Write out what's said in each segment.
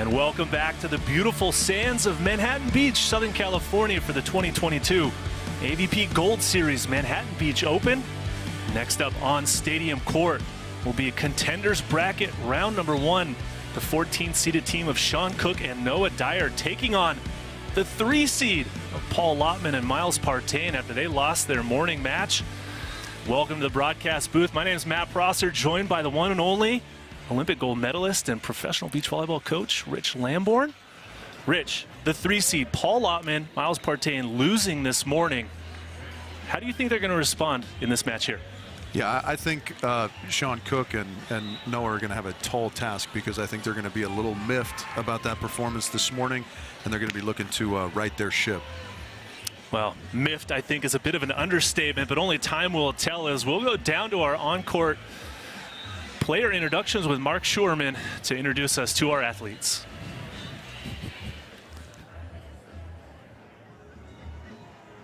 And welcome back to the beautiful sands of Manhattan Beach, Southern California for the 2022 AVP Gold Series Manhattan Beach Open. Next up on Stadium Court will be a contenders bracket round number 1. The 14th seeded team of Sean Cook and Noah Dyer taking on the 3 seed of Paul Lotman and Miles Partain after they lost their morning match. Welcome to the broadcast booth. My name is Matt Prosser, joined by the one and only Olympic gold medalist and professional beach volleyball coach, Rich Lamborn. Rich, the 3 seed, Paul Lotman, Miles Partain losing this morning. How do you think they're going to respond in this match here? Yeah, I think Sean Cook and Noah are going to have a tall task because I think they're going to be a little miffed about that performance this morning, and they're going to be looking to right their ship. Well, miffed, I think, is a bit of an understatement, but only time will tell as we'll go down to our on-court player introductions with Mark Schurman to introduce us to our athletes.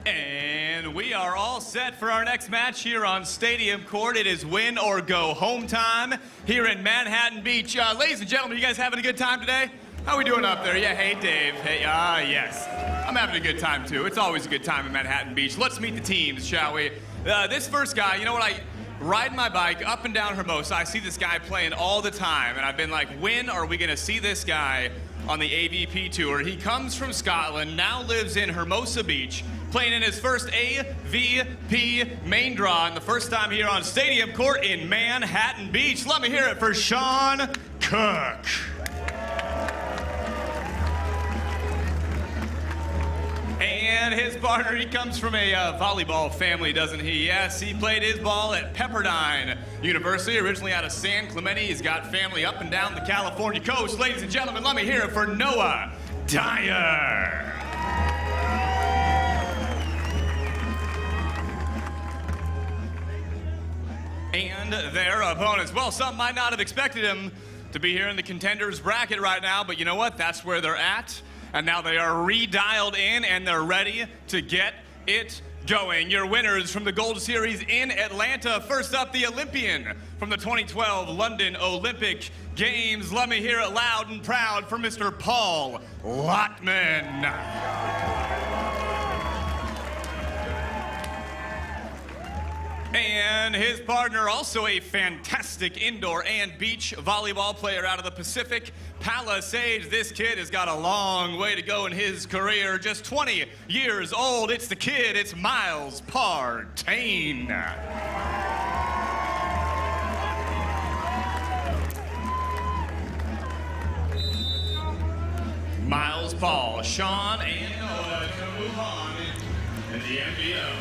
And we are all set for our next match here on Stadium Court. It is win or go home time here in Manhattan Beach. Ladies and gentlemen, you guys having a good time today? How we doing up there? Yeah, hey Dave. Hey, yes. I'm having a good time too. It's always a good time in Manhattan Beach. Let's meet the teams, shall we? This first guy, you know what, I ride my bike up and down Hermosa. I see this guy playing all the time, and I've been like, when are we gonna see this guy on the AVP tour? He comes from Scotland, now lives in Hermosa Beach, playing in his first AVP main draw, and the first time here on Stadium Court in Manhattan Beach. Let me hear it for Sean Cook. And his partner, he comes from a volleyball family, doesn't he? Yes, he played his ball at Partain University, originally out of San Clemente. He's got family up and down the California coast. Ladies and gentlemen, let me hear it for Noah Dyer. And their opponents. Well, some might not have expected him to be here in the contenders bracket right now, but you know what? That's where they're at. And now they are redialed in and they're ready to get it going. Your winners from the Gold Series in Atlanta. First up, the Olympian from the 2012 London Olympic Games. Let me hear it loud and proud for Mr. Paul Lotman. And his partner, also a fantastic indoor and beach volleyball player out of the Pacific Palisades. This kid has got a long way to go in his career. Just 20 years old. It's the kid. It's Miles Partain. Miles, Paul, Sean, and Noah to move on in the MBO.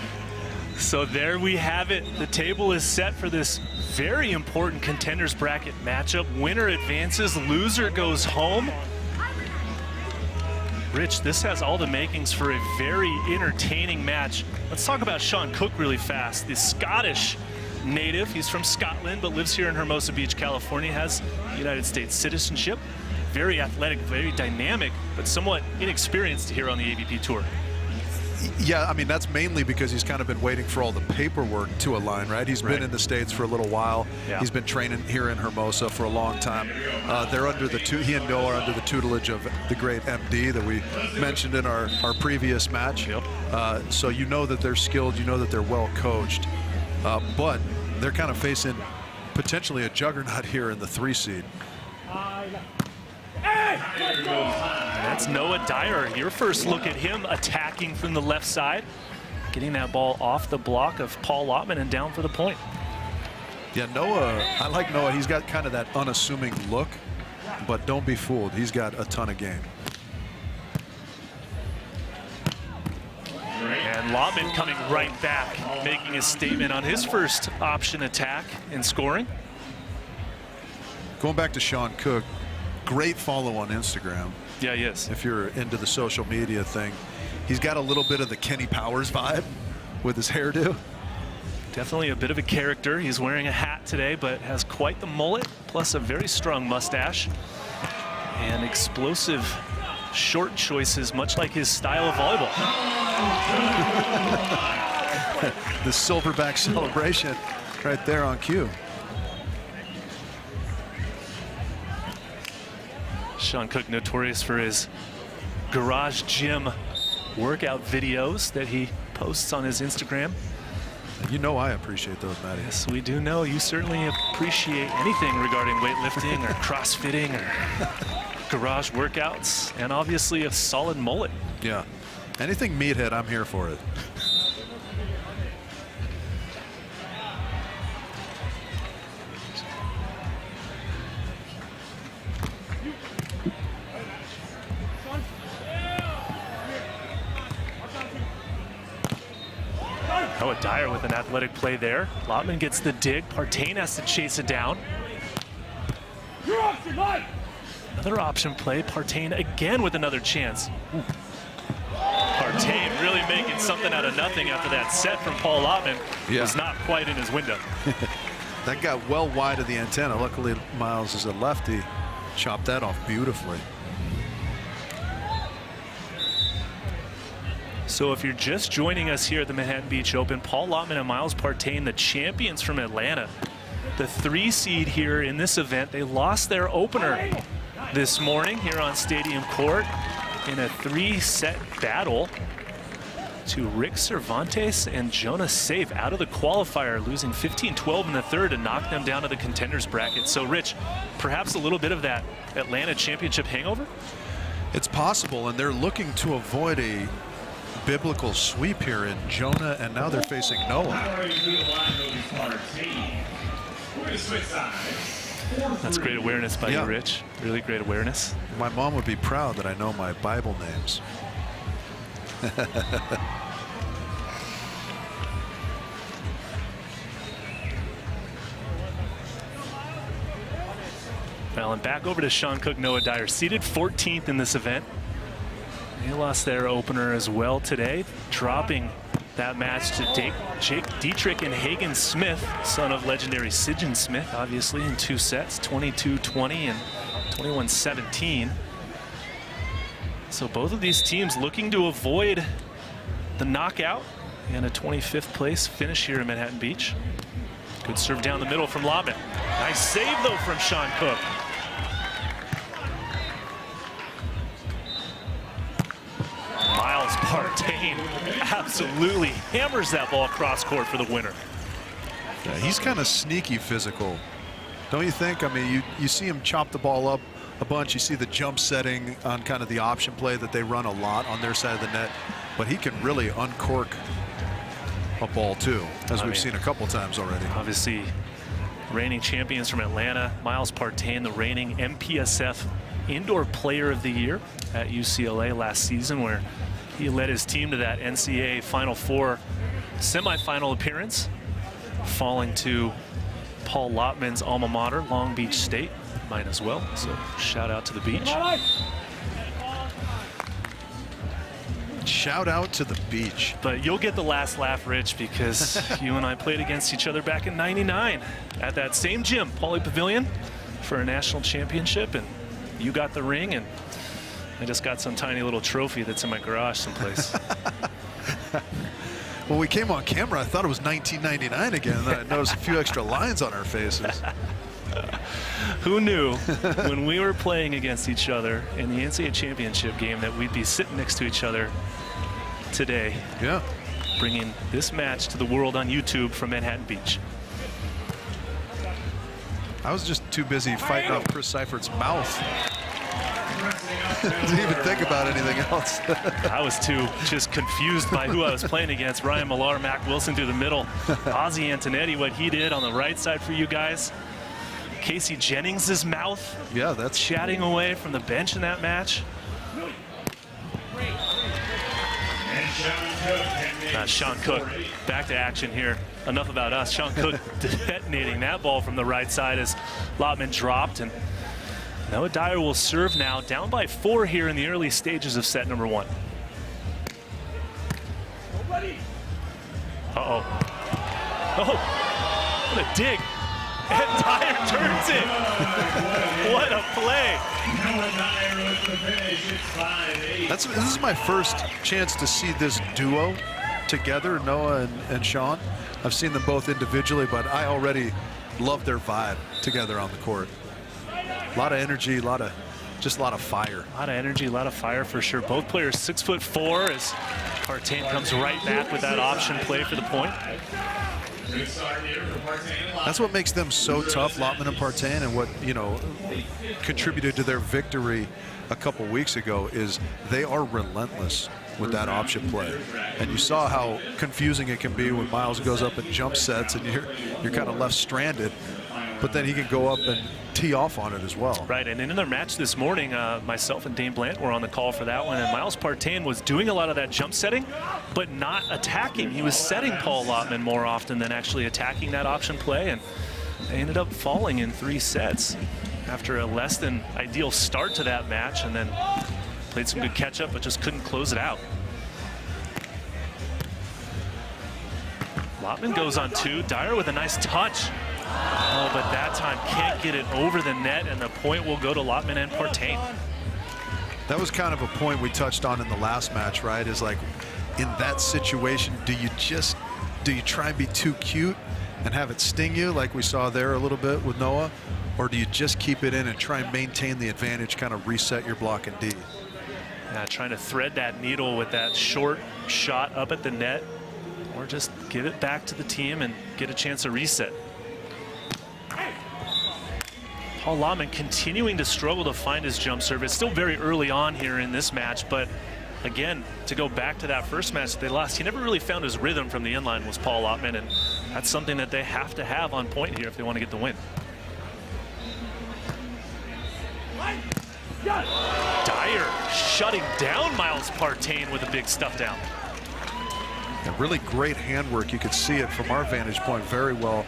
So there we have it. The table is set for this very important contenders bracket matchup. Winner advances, loser goes home. Rich, this has all the makings for a very entertaining match. Let's talk about Sean Cook really fast. The Scottish native, he's from Scotland but lives here in Hermosa Beach, California, has United States citizenship. Very athletic, very dynamic, but somewhat inexperienced here on the AVP Tour. Yeah, I mean, that's mainly because he's kind of been waiting for all the paperwork to align, right? He's been in the States for a little while. Yeah. He's been training here in Hermosa for a long time. They're under he and Noah are under the tutelage of the great MD that we mentioned in our previous match. Yep. So you know that they're skilled, you know that they're well coached, but they're kind of facing potentially a juggernaut here in the 3 seed. That's Noah Dyer. Your first look at him attacking from the left side, getting that ball off the block of Paul Lotman and down for the point. Yeah, Noah, I like Noah. He's got kind of that unassuming look, but don't be fooled. He's got a ton of game. And Lotman coming right back, making a statement on his first option attack in scoring. Going back to Sean Cook, great follow on Instagram. Yeah, he is. If you're into the social media thing. He's got a little bit of the Kenny Powers vibe with his hairdo. Definitely a bit of a character. He's wearing a hat today, but has quite the mullet, plus a very strong mustache. And explosive short choices, much like his style of volleyball. The silverback celebration right there on cue. Sean Cook, notorious for his garage gym workout videos that he posts on his Instagram. You know I appreciate those, Matty. Yes, we do know. You certainly appreciate anything regarding weightlifting or crossfitting or garage workouts, and obviously a solid mullet. Yeah. Anything meathead, I'm here for it. Oh, Dyer with an athletic play there. Lotman gets the dig. Partain has to chase it down. Another option play. Partain again with another chance. Ooh. Partain really making something out of nothing after that set from Paul Lotman. Yeah. Was not quite in his window. That got well wide of the antenna. Luckily, Miles is a lefty. Chopped that off beautifully. So if you're just joining us here at the Manhattan Beach Open, Paul Lotman and Miles Partain, the champions from Atlanta, the 3 seed here in this event. They lost their opener this morning here on Stadium Court in a 3-set battle to Rick Cervantes and Jonas Safe out of the qualifier, losing 15-12 in the third to knock them down to the contenders bracket. So Rich, perhaps a little bit of that Atlanta championship hangover? It's possible, and they're looking to avoid a biblical sweep here in Jonah, and now they're facing Noah. That's great awareness by you, Rich. Really great awareness. My mom would be proud that I know my Bible names. Well, and back over to Sean Cook, Noah Dyer, seated 14th in this event. They lost their opener as well today, dropping that match to Jake Dietrich and Hagen Smith, son of legendary Sidgen Smith, obviously, in 2 sets, 22-20 and 21-17. So both of these teams looking to avoid the knockout and a 25th place finish here in Manhattan Beach. Good serve down the middle from Lotman. Nice save, though, from Sean Cook. Miles Partain absolutely hammers that ball across court for the winner. Yeah, he's kind of sneaky physical, don't you think? I mean, you see him chop the ball up a bunch. You see the jump setting on kind of the option play that they run a lot on their side of the net, but he can really uncork a ball too, as we've seen a couple times already. Obviously, reigning champions from Atlanta, Miles Partain, the reigning MPSF Indoor Player of the Year at UCLA last season, where he led his team to that NCAA Final Four semifinal appearance, falling to Paul Lotman's alma mater, Long Beach State. Mine as well, so shout out to the beach. Shout out to the beach. But you'll get the last laugh, Rich, because you and I played against each other back in '99 at that same gym, Pauley Pavilion, for a national championship, and you got the ring, and I just got some tiny little trophy that's in my garage someplace. When we came on camera, I thought it was 1999 again, and then I noticed a few extra lines on our faces. Who knew when we were playing against each other in the NCAA championship game that we'd be sitting next to each other today? Yeah. Bringing this match to the world on YouTube from Manhattan Beach. I was just too busy fighting off Chris Seifert's mouth. Didn't even think about anything else. I was too just confused by who I was playing against. Ryan Millar, Mac Wilson through the middle. Ozzie Antonetti, what he did on the right side for you guys. Casey Jennings' mouth. Yeah, that's chatting away from the bench in that match. Sean Cook back to action here. Enough about us. Sean Cook detonating that ball from the right side as Lotman dropped, and Noah Dyer will serve now, down by 4 here in the early stages of set number 1. Uh-oh. Oh, what a dig. And Dyer turns it. What a play. This is my first chance to see this duo together, Noah and Sean. I've seen them both individually, but I already love their vibe together on the court. A lot of energy, a lot of just a lot of fire. A lot of energy, a lot of fire for sure. Both players 6'4" as Partain comes right back with that option play for the point. That's what makes them so tough, Lotman and Partain, and what, you know, contributed to their victory a couple weeks ago is they are relentless with that option play. And you saw how confusing it can be when Miles goes up and jump sets and you're kind of left stranded, but then he can go up and tee off on it as well. Right, and in their match this morning, myself and Dane Blant were on the call for that one, and Miles Partain was doing a lot of that jump setting, but not attacking. He was setting Paul Lotman more often than actually attacking that option play, and they ended up falling in 3 sets after a less than ideal start to that match, and then played some good catch up, but just couldn't close it out. Lotman goes on 2, Dyer with a nice touch. Oh, but that time can't get it over the net, and the point will go to Lotman and Partain. That was kind of a point we touched on in the last match, right? Is like, in that situation, do you try and be too cute and have it sting you like we saw there a little bit with Noah? Or do you just keep it in and try and maintain the advantage, kind of reset your block in D? Yeah, trying to thread that needle with that short shot up at the net, or just give it back to the team and get a chance to reset. Paul Lotman continuing to struggle to find his jump serve. It's still very early on here in this match, but again, to go back to that first match they lost, he never really found his rhythm from the inline, was Paul Lotman, and that's something that they have to have on point here if they want to get the win. Dyer shutting down Miles Partain with a big stuff down. Yeah, really great handwork. You could see it from our vantage point very well.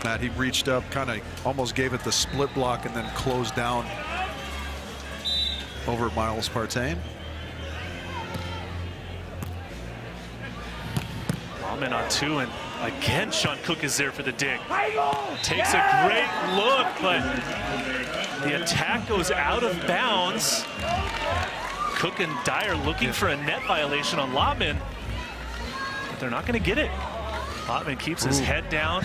Matt, he reached up, kind of almost gave it the split block and then closed down over Miles Partain. Lotman on 2, and again Sean Cook is there for the dig. Takes a great look, but the attack goes out of bounds. Cook and Dyer looking for a net violation on Lotman, but they're not going to get it. Lotman keeps his head down.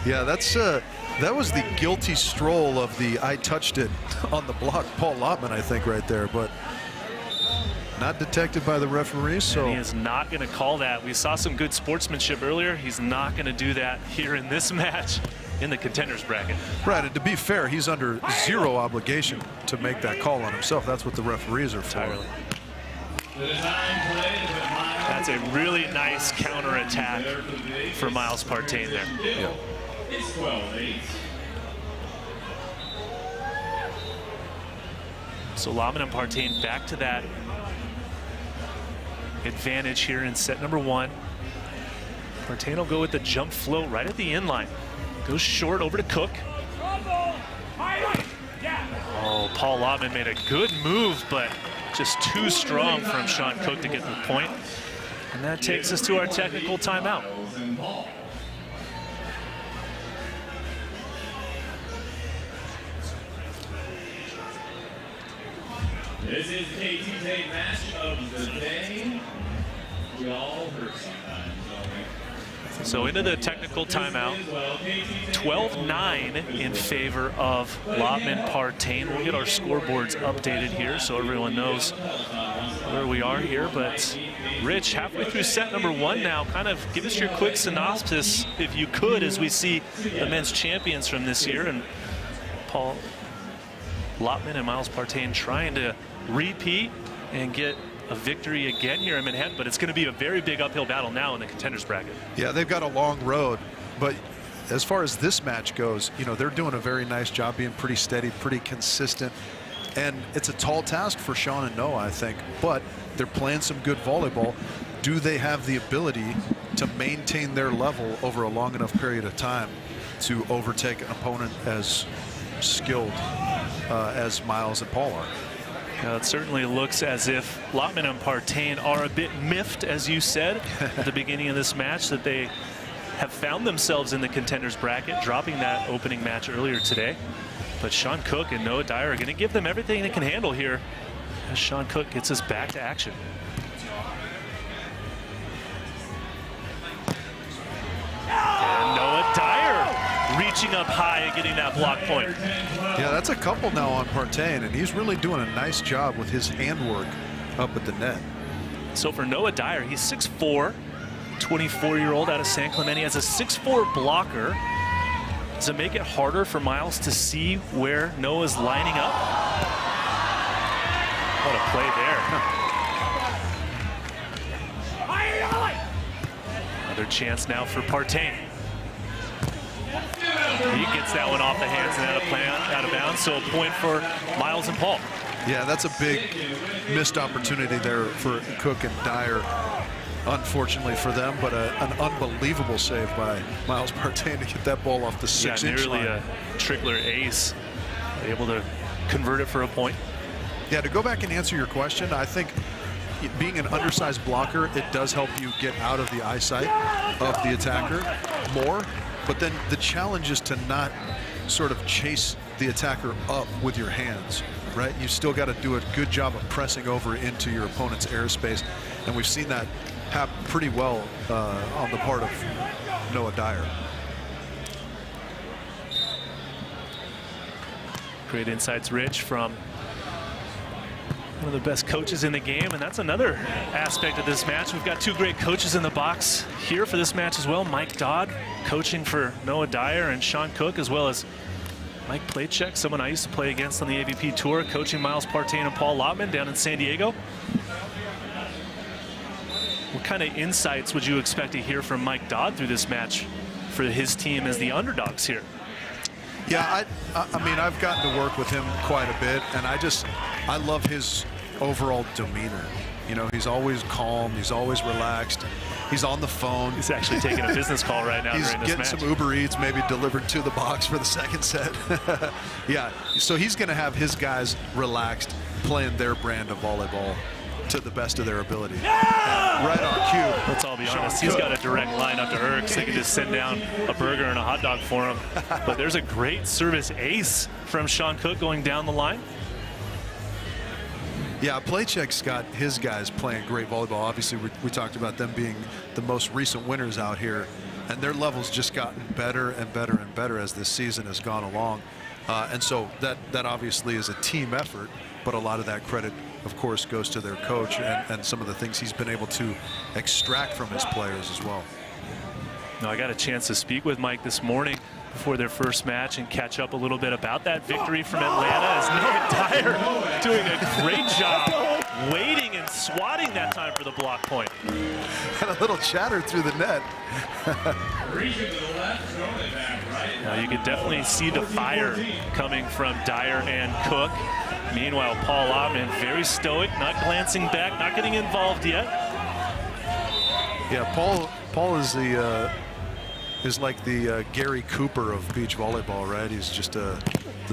Yeah, that was the guilty stroll of the I touched it on the block, Paul Lotman, I think, right there, but not detected by the referee. So and he is not going to call that. We saw some good sportsmanship earlier. He's not going to do that here in this match in the contenders bracket. Right, and to be fair, he's under zero obligation to make that call on himself. That's what the referees are for. Entirely. That's a really nice counter-attack for Miles Partain there. Yeah. It's 12-8. So Lotman and Partain back to that advantage here in set number 1. Partain will go with the jump float right at the inline. Goes short over to Cook. Oh, Paul Lotman made a good move, but just too strong from Sean Cook to get the point. And that takes us to our technical timeout. This is KT's match of the day. We all hurt sometimes, don't we? So into the technical timeout. 12-9 in favor of Lotman Partain. We'll get our scoreboards updated here so everyone knows where we are here. But Rich, halfway through set number 1 now, kind of give us your quick synopsis, if you could, as we see the men's champions from this year, and Paul Lotman and Miles Partain trying to repeat and get a victory again here in Manhattan, but it's going to be a very big uphill battle now in the contenders bracket. Yeah, they've got a long road, but as far as this match goes, you know, they're doing a very nice job being pretty steady, pretty consistent, and it's a tall task for Sean and Noah, I think, but they're playing some good volleyball. Do they have the ability to maintain their level over a long enough period of time to overtake an opponent as skilled as Miles and Paul are? It certainly looks as if Lotman and Partain are a bit miffed, as you said at the beginning of this match, that they have found themselves in the contenders bracket, dropping that opening match earlier today. But Sean Cook and Noah Dyer are going to give them everything they can handle here as Sean Cook gets us back to action. And Noah Dyer reaching up high and getting that block point. Yeah, that's a couple now on Partain, and he's really doing a nice job with his handwork up at the net. So for Noah Dyer, he's 6'4", 24-year-old out of San Clemente. He has a 6'4" blocker. Does it make it harder for Miles to see where Noah's lining up? What a play there. Another chance now for Partain. He gets that one off the hands and out of bounds, so a point for Miles and Paul. Yeah, that's a big missed opportunity there for Cook and Dyer. Unfortunately for them, but an unbelievable save by Miles Partain to get that ball off the 6-inch line. Nearly a Trickler ace, able to convert it for a point. Yeah, to go back and answer your question, I think being an undersized blocker, it does help you get out of the eyesight of the attacker more, but then the challenge is to not sort of chase the attacker up with your hands, right? You still got to do a good job of pressing over into your opponent's airspace, and we've seen that happen pretty well on the part of Noah Dyer. Great insights, Rich, from one of the best coaches in the game, and that's another aspect of this match. We've got two great coaches in the box here for this match as well. Mike Dodd coaching for Noah Dyer, and Sean Cook, as well as Mike Plachek, someone I used to play against on the AVP Tour, coaching Miles Partain and Paul Lotman down in San Diego. What kind of insights would you expect to hear from Mike Dodd through this match for his team as the underdogs here? Yeah, I mean, I've gotten to work with him quite a bit, and I love his overall demeanor. You know, he's always calm, he's always relaxed, he's on the phone. He's actually taking a business call right now during this match. He's getting some Uber Eats maybe delivered to the box for the second set. Yeah, so he's going to have his guys relaxed, playing their brand of volleyball to the best of their ability. Yeah! Right on cue. Let's all be honest, he's got a direct line up to Erks. They can just send down a burger and a hot dog for him. But there's a great service ace from Sean Cook going down the line. Yeah, Plachek's got his guys playing great volleyball. Obviously, we talked about them being the most recent winners out here, and their level's just gotten better and better and better as this season has gone along. And so that obviously is a team effort, but a lot of that credit, of course, goes to their coach and some of the things he's been able to extract from his players as well. Now, I got a chance to speak with Mike this morning before their first match and catch up a little bit about that victory from Atlanta, as Noah Dyer doing a great job waiting and swatting that time for the block point. And a little chatter through the net. Now, you could definitely see the fire coming from Dyer and Cook. Meanwhile, Paul Lotman very stoic, not glancing back, not getting involved yet. Yeah, Paul is like the Gary Cooper of beach volleyball, right? He's just the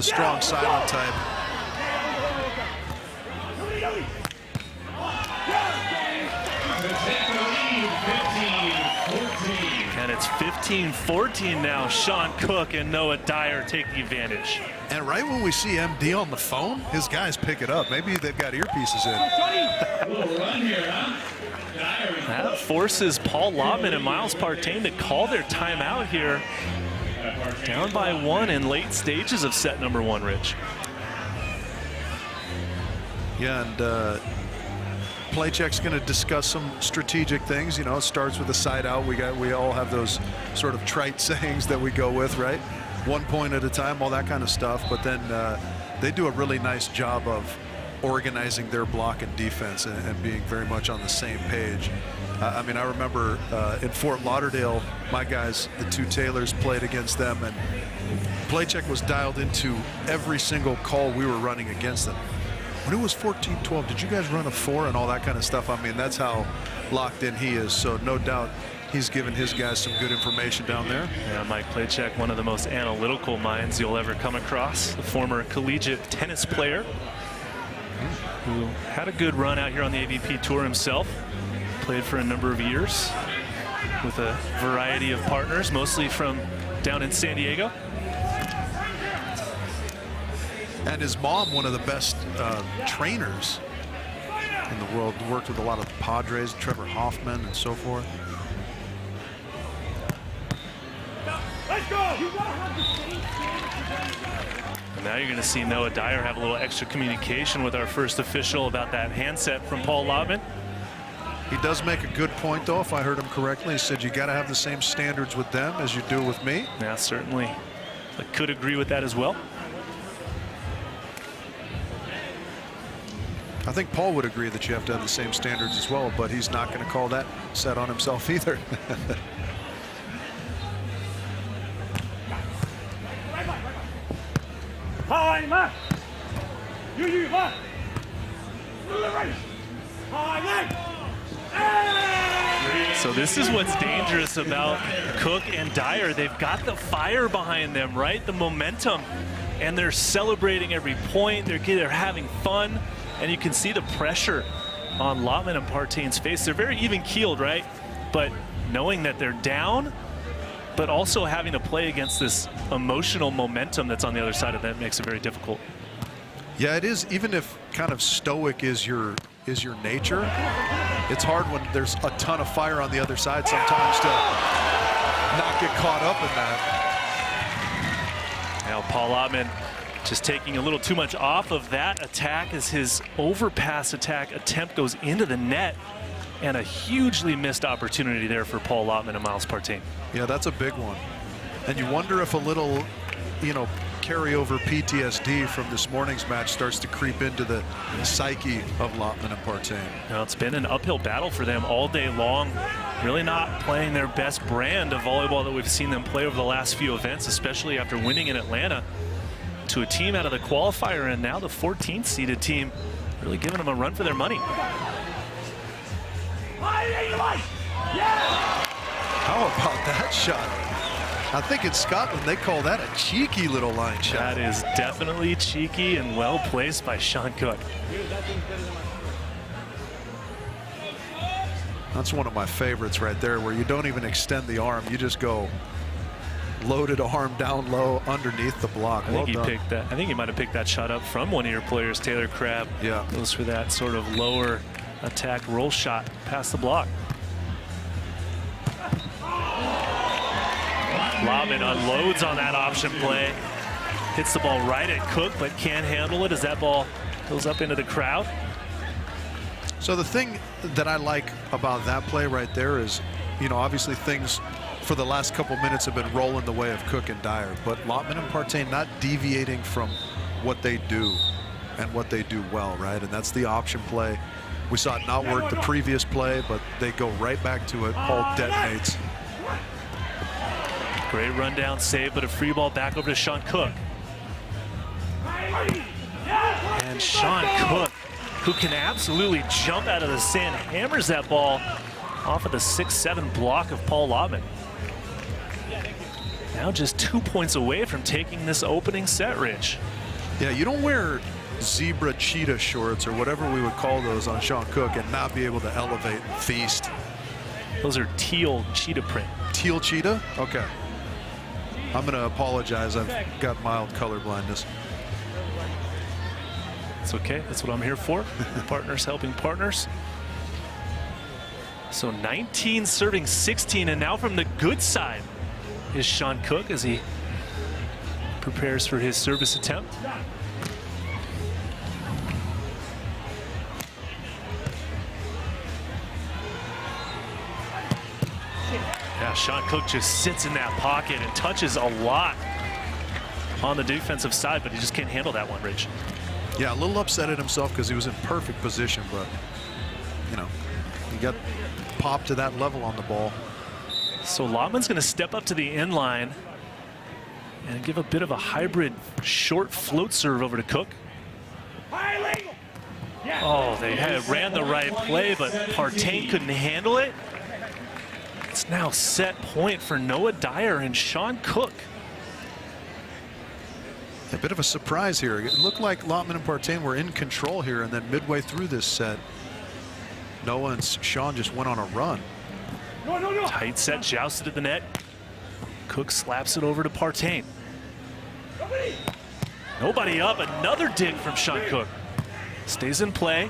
strong silent type. And it's 15-14 now. Sean Cook and Noah Dyer take the advantage. And right when we see MD on the phone, his guys pick it up. Maybe they've got earpieces in. That forces Paul Lotman and Miles Partain to call their timeout here. Down by one in late stages of set number one, Rich. Yeah, and Plachek's going to discuss some strategic things. You know, it starts with a side out. We all have those sort of trite sayings that we go with, right? 1 point at a time, all that kind of stuff. But then they do a really nice job of organizing their block and defense and being very much on the same page. I mean, I remember in Fort Lauderdale, my guys, the two Taylors, played against them, and Plachek was dialed into every single call we were running against them. When it was 14-12, did you guys run a 4 and all that kind of stuff? I mean, that's how locked in he is. So no doubt he's given his guys some good information down there. Yeah, Mike Plachek, one of the most analytical minds you'll ever come across. The former collegiate tennis player who had a good run out here on the AVP Tour himself. Played for a number of years with a variety of partners, mostly from down in San Diego. And his mom, one of the best trainers in the world, worked with a lot of Padres, Trevor Hoffman, and so forth. And now you're going to see Noah Dyer have a little extra communication with our first official about that handset from Paul Lotman. He does make a good point, though, if I heard him correctly. He said you got to have the same standards with them as you do with me. Yeah, certainly. I could agree with that as well. I think Paul would agree that you have to have the same standards as well, but he's not going to call that set on himself either. So this is what's dangerous about Cook and Dyer. They've got the fire behind them, right? The momentum, and they're celebrating every point. They're having fun, and you can see the pressure on Lotman and Partain's face. They're very even-keeled, right? But knowing that they're down, but also having to play against this emotional momentum that's on the other side of that makes it very difficult. Yeah, it is. Even if kind of stoic is your nature, it's hard when there's a ton of fire on the other side sometimes to not get caught up in that. Now Paul Lotman just taking a little too much off of that attack as his overpass attack attempt goes into the net, and a hugely missed opportunity there for Paul Lotman and Miles Partain. Yeah, that's a big one. And you wonder if a little, carryover PTSD from this morning's match starts to creep into the psyche of Lotman and Partain. Now, it's been an uphill battle for them all day long. Really not playing their best brand of volleyball that we've seen them play over the last few events, especially after winning in Atlanta to a team out of the qualifier, and now the 14th seeded team really giving them a run for their money. How about that shot? I think in Scotland they call that a cheeky little line shot. That is definitely cheeky and well placed by Sean Cook. That's one of my favorites right there, where you don't even extend the arm, you just go loaded arm down low underneath the block. I think he might have picked that shot up from one of your players, Taylor Crabb. Yeah. Goes for that sort of lower attack roll shot past the block. Lotman unloads on that option play. Hits the ball right at Cook, but can't handle it as that ball goes up into the crowd. So the thing that I like about that play right there is, obviously things for the last couple minutes have been rolling the way of Cook and Dyer, but Lotman and Partain not deviating from what they do and what they do well, right? And that's the option play. We saw it not work the previous play, but they go right back to it. Paul detonates. Great rundown save, but a free ball back over to Sean Cook. And Sean Cook, who can absolutely jump out of the sand, hammers that ball off of the 6-7 block of Paul Lotman. Now just 2 points away from taking this opening set, Rich. Yeah, you don't wear zebra cheetah shorts or whatever we would call those on Sean Cook and not be able to elevate and feast. Those are teal cheetah print. Teal cheetah? Okay. I'm going to apologize. I've got mild color blindness. It's okay. That's what I'm here for. Partners helping partners. So 19 serving 16, and now from the good side is Sean Cook as he prepares for his service attempt. Yeah, Sean Cook just sits in that pocket and touches a lot on the defensive side, but he just can't handle that one, Rich. Yeah, a little upset at himself because he was in perfect position, but, he got popped to that level on the ball. So Lotman's going to step up to the end line and give a bit of a hybrid short float serve over to Cook. Oh, they ran the right play, but Partain couldn't handle it. It's now set point for Noah Dyer and Sean Cook. A bit of a surprise here. It looked like Lotman and Partain were in control here, and then midway through this set, Noah and Sean just went on a run. Tight set, jousted at the net. Cook slaps it over to Partain. Nobody up, another dig from Sean Cook. Stays in play.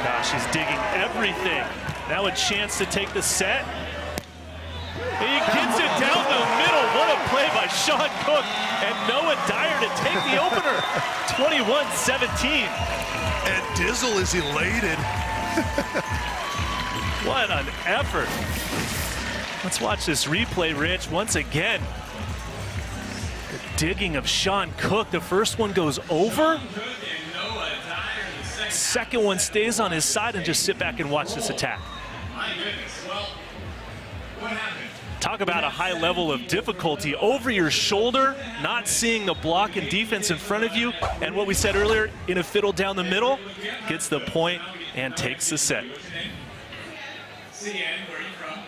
Gosh, he's digging everything. Now a chance to take the set. He gets it down the middle. What a play by Sean Cook and Noah Dyer to take the opener. 21-17. And Dizzle is elated. What an effort. Let's watch this replay, Rich. Once again, the digging of Sean Cook. The first one goes over. Second one stays on his side, and just sit back and watch this attack. Talk about a high level of difficulty over your shoulder, not seeing the block and defense in front of you, and what we said earlier, in a fiddle down the middle, gets the point and takes the set. CN, where are you from?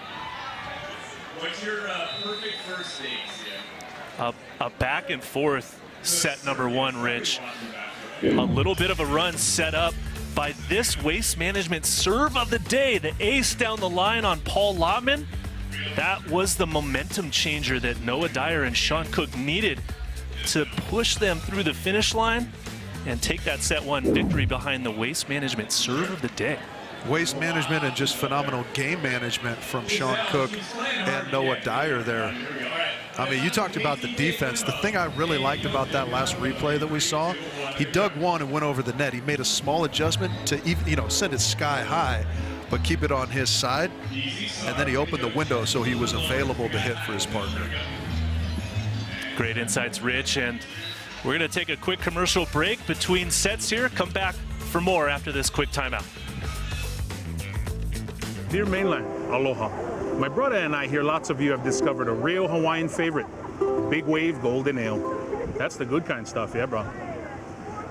What's your perfect first date? A back and forth set number one, Rich. A little bit of a run set up by this waste management serve of the day. The ace down the line on Paul Lotman. That was the momentum changer that Noah Dyer and Sean Cook needed to push them through the finish line and take that set one victory behind the waste management serve of the day. Waste management and just phenomenal game management from Sean Cook and Noah Dyer there. I mean, you talked about the defense. The thing I really liked about that last replay that we saw, he dug one and went over the net. He made a small adjustment to even, send it sky high, but keep it on his side. And then he opened the window so he was available to hit for his partner. Great insights, Rich. And we're going to take a quick commercial break between sets here. Come back for more after this quick timeout. Dear Mainland, aloha. My brother and I hear lots of you have discovered a real Hawaiian favorite, Big Wave Golden Ale. That's the good kind of stuff, yeah, bro.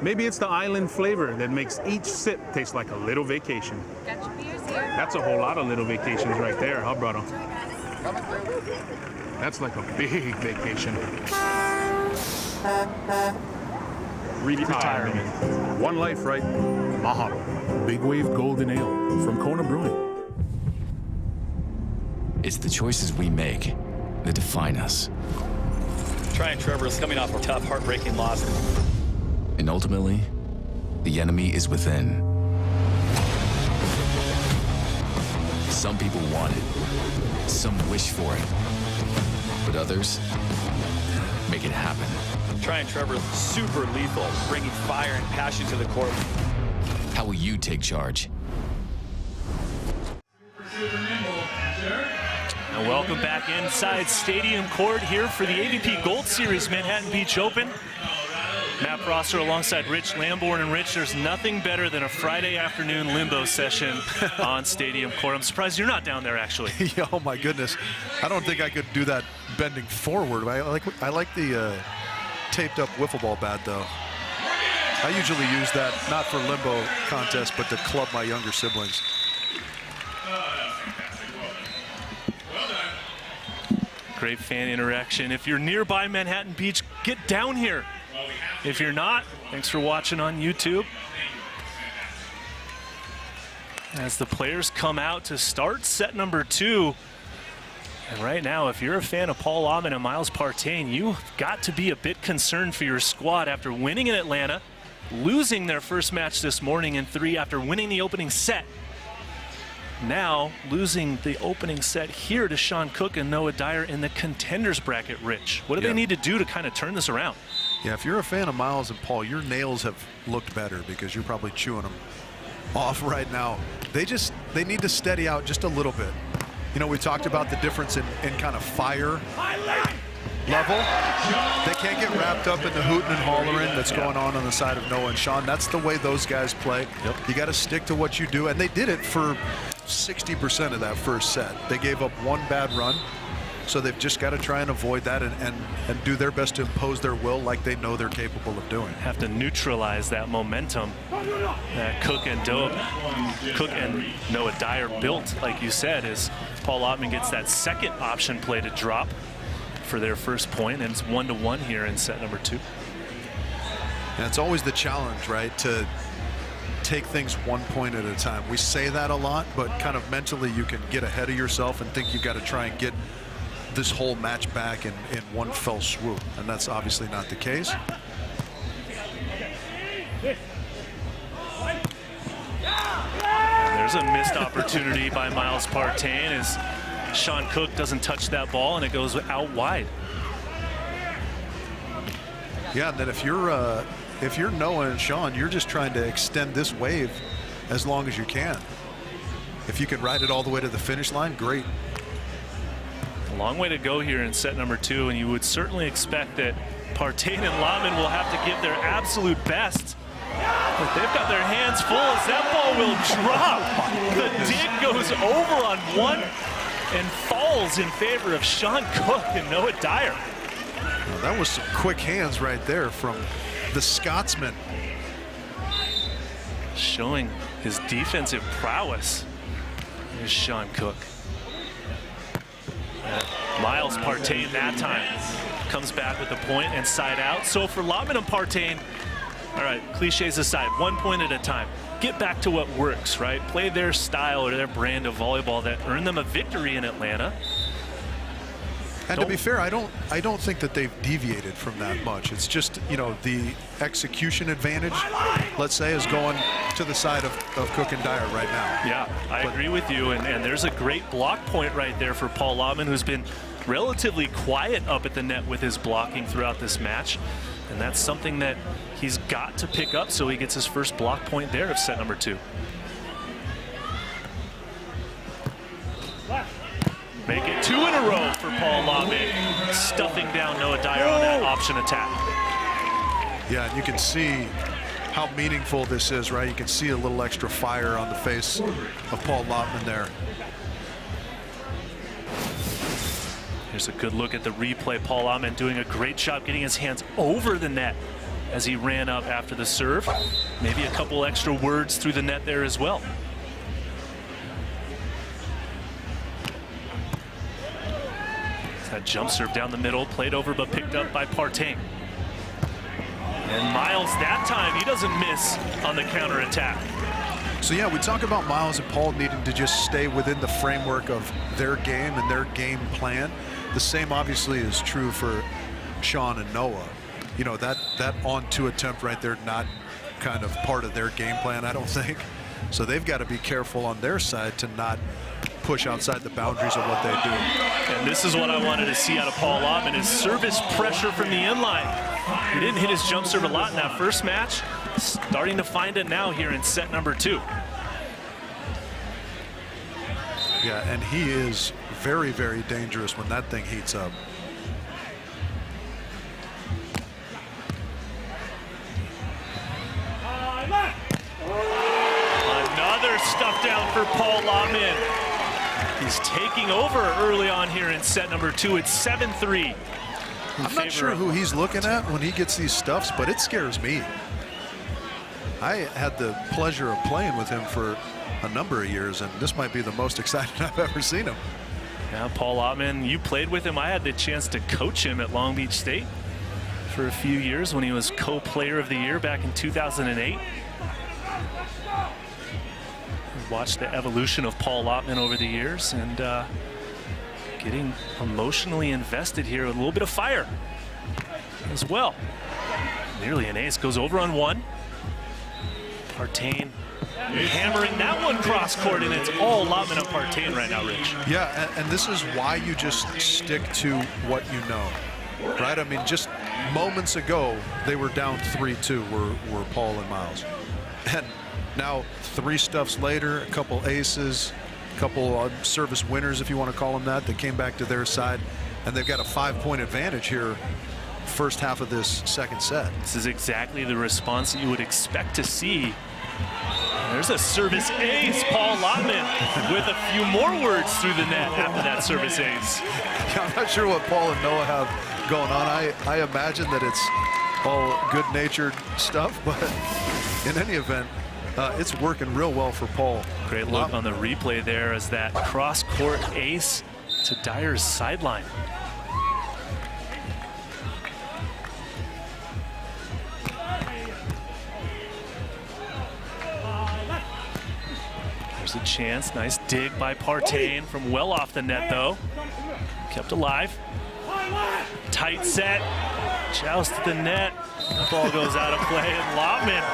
Maybe it's the island flavor that makes each sip taste like a little vacation. Got your beers here. That's a whole lot of little vacations right there, huh, brother? That's like a big vacation. Retirement. One life, right? Mahalo. Big Wave Golden Ale from Kona Brewing. It's the choices we make that define us. Ryan Trevor is coming off a tough, heartbreaking loss. And ultimately, the enemy is within. Some people want it. Some wish for it. But others make it happen. Ryan Trevor, super lethal, bringing fire and passion to the court. How will you take charge? And welcome back inside Stadium Court here for the AVP Gold Series Manhattan Beach Open. Matt Prosser alongside Rich Lamborn. And Rich, there's nothing better than a Friday afternoon limbo session on Stadium Court. I'm surprised you're not down there, actually. Yeah, oh my goodness. I don't think I could do that bending forward. I like the taped up wiffle ball bat, though. I usually use that, not for limbo contests, but to club my younger siblings. Great fan interaction. If you're nearby Manhattan Beach, get down here. If you're not, thanks for watching on YouTube. As the players come out to start set number two. And right now, if you're a fan of Paul Lotman and Miles Partain, you've got to be a bit concerned for your squad after winning in Atlanta, losing their first match this morning in 3 after winning the opening set. Now losing the opening set here to Sean Cook and Noah Dyer in the contenders bracket, Rich. What do they need to do to kind of turn this around? Yeah, if you're a fan of Miles and Paul, your nails have looked better because you're probably chewing them off right now. They need to steady out just a little bit. We talked about the difference in kind of fire level. They can't get wrapped up in the hooting and hollering that's going on the side of Noah and Sean. That's the way those guys play. You got to stick to what you do, and they did it for 60% of that first set. They gave up one bad run, so they've just got to try and avoid that and do their best to impose their will like they know they're capable of doing. Have to neutralize that momentum that Cook and Noah Dyer built, like you said, as Paul Lotman gets that second option play to drop for their first point, and it's 1-1 here in set number 2. And it's always the challenge, right, to take things 1 point at a time. We say that a lot, but kind of mentally you can get ahead of yourself and think you've got to try and get this whole match back in one fell swoop, and that's obviously not the case. And there's a missed opportunity by Miles Partain as Sean Cook doesn't touch that ball, and it goes out wide. Yeah, and then if you're Noah and Sean, you're just trying to extend this wave as long as you can. If you can ride it all the way to the finish line, great. A long way to go here in set number 2, and you would certainly expect that Partain and Lotman will have to give their absolute best. But they've got their hands full as that ball will drop. The dig goes over on one and falls in favor of Sean Cook and Noah Dyer. Well, that was some quick hands right there from the Scotsman. Showing his defensive prowess. Here's Sean Cook. Miles Partain that time comes back with the point and side out. So for Lotman and Partain, all right, cliches aside, 1 point at a time. Get back to what works, right? Play their style or their brand of volleyball that earned them a victory in Atlanta. And to be fair, I don't think that they've deviated from that much. It's just, you know, the execution advantage, let's say, is going to the side of Cook and Dyer right now. Yeah, I agree with you. And there's a great block point right there for Paul Lotman, who's been relatively quiet up at the net with his blocking throughout this match. And that's something that he's got to pick up so he gets his first block point there of set number 2. Make it 2 in a row for Paul Lotman, stuffing down Noah Dyer on that option attack. Yeah, and you can see how meaningful this is, right? You can see a little extra fire on the face of Paul Lotman there. Here's a good look at the replay. Paul Lotman doing a great job getting his hands over the net as he ran up after the serve. Maybe a couple extra words through the net there as well. That jump serve down the middle, played over but picked up by Partain. And Miles that time, he doesn't miss on the counterattack. So yeah, we talk about Miles and Paul needing to just stay within the framework of their game and their game plan. The same obviously is true for Sean and Noah. You know, that on-2 attempt right there, not kind of part of their game plan, I don't think. So they've got to be careful on their side to not push outside the boundaries of what they do. And this is what I wanted to see out of Paul Lotman, is service pressure from the inline. He didn't hit his jump serve a lot in that first match. Starting to find it now here in set number 2. Yeah, and he is very, very dangerous when that thing heats up. Another stuff down for Paul Lotman. He's taking over early on here in set number 2. It's 7-3. I'm not sure who he's looking at when he gets these stuffs, but it scares me. I had the pleasure of playing with him for a number of years, and this might be the most excited I've ever seen him. Yeah, Paul Lotman, you played with him. I had the chance to coach him at Long Beach State for a few years when he was co-player of the year back in 2008. Watched the evolution of Paul Lotman over the years, and getting emotionally invested here with a little bit of fire as well. Nearly an ace, goes over on one. Partain hammering that one cross court, and it's all Lotman and Partain right now, Rich. Yeah, and this is why you just stick to what you know, right? I mean, just moments ago, they were down 3-2, were Paul and Miles. And now 3 stuffs later, a couple aces, a couple service winners, if you want to call them that, that came back to their side, and they've got a 5-point advantage here first half of this second set. This is exactly the response that you would expect to see. There's a service ace, Paul Lotman, with a few more words through the net after that service ace. I'm not sure what Paul and Noah have going on. I imagine that it's all good-natured stuff, but in any event, it's working real well for Paul. Great look on the replay there as that cross-court ace to Dyer's sideline. There's a chance. Nice dig by Partain from well off the net, though. Kept alive. Tight set. Joust to the net. The ball goes out of play, and Lotman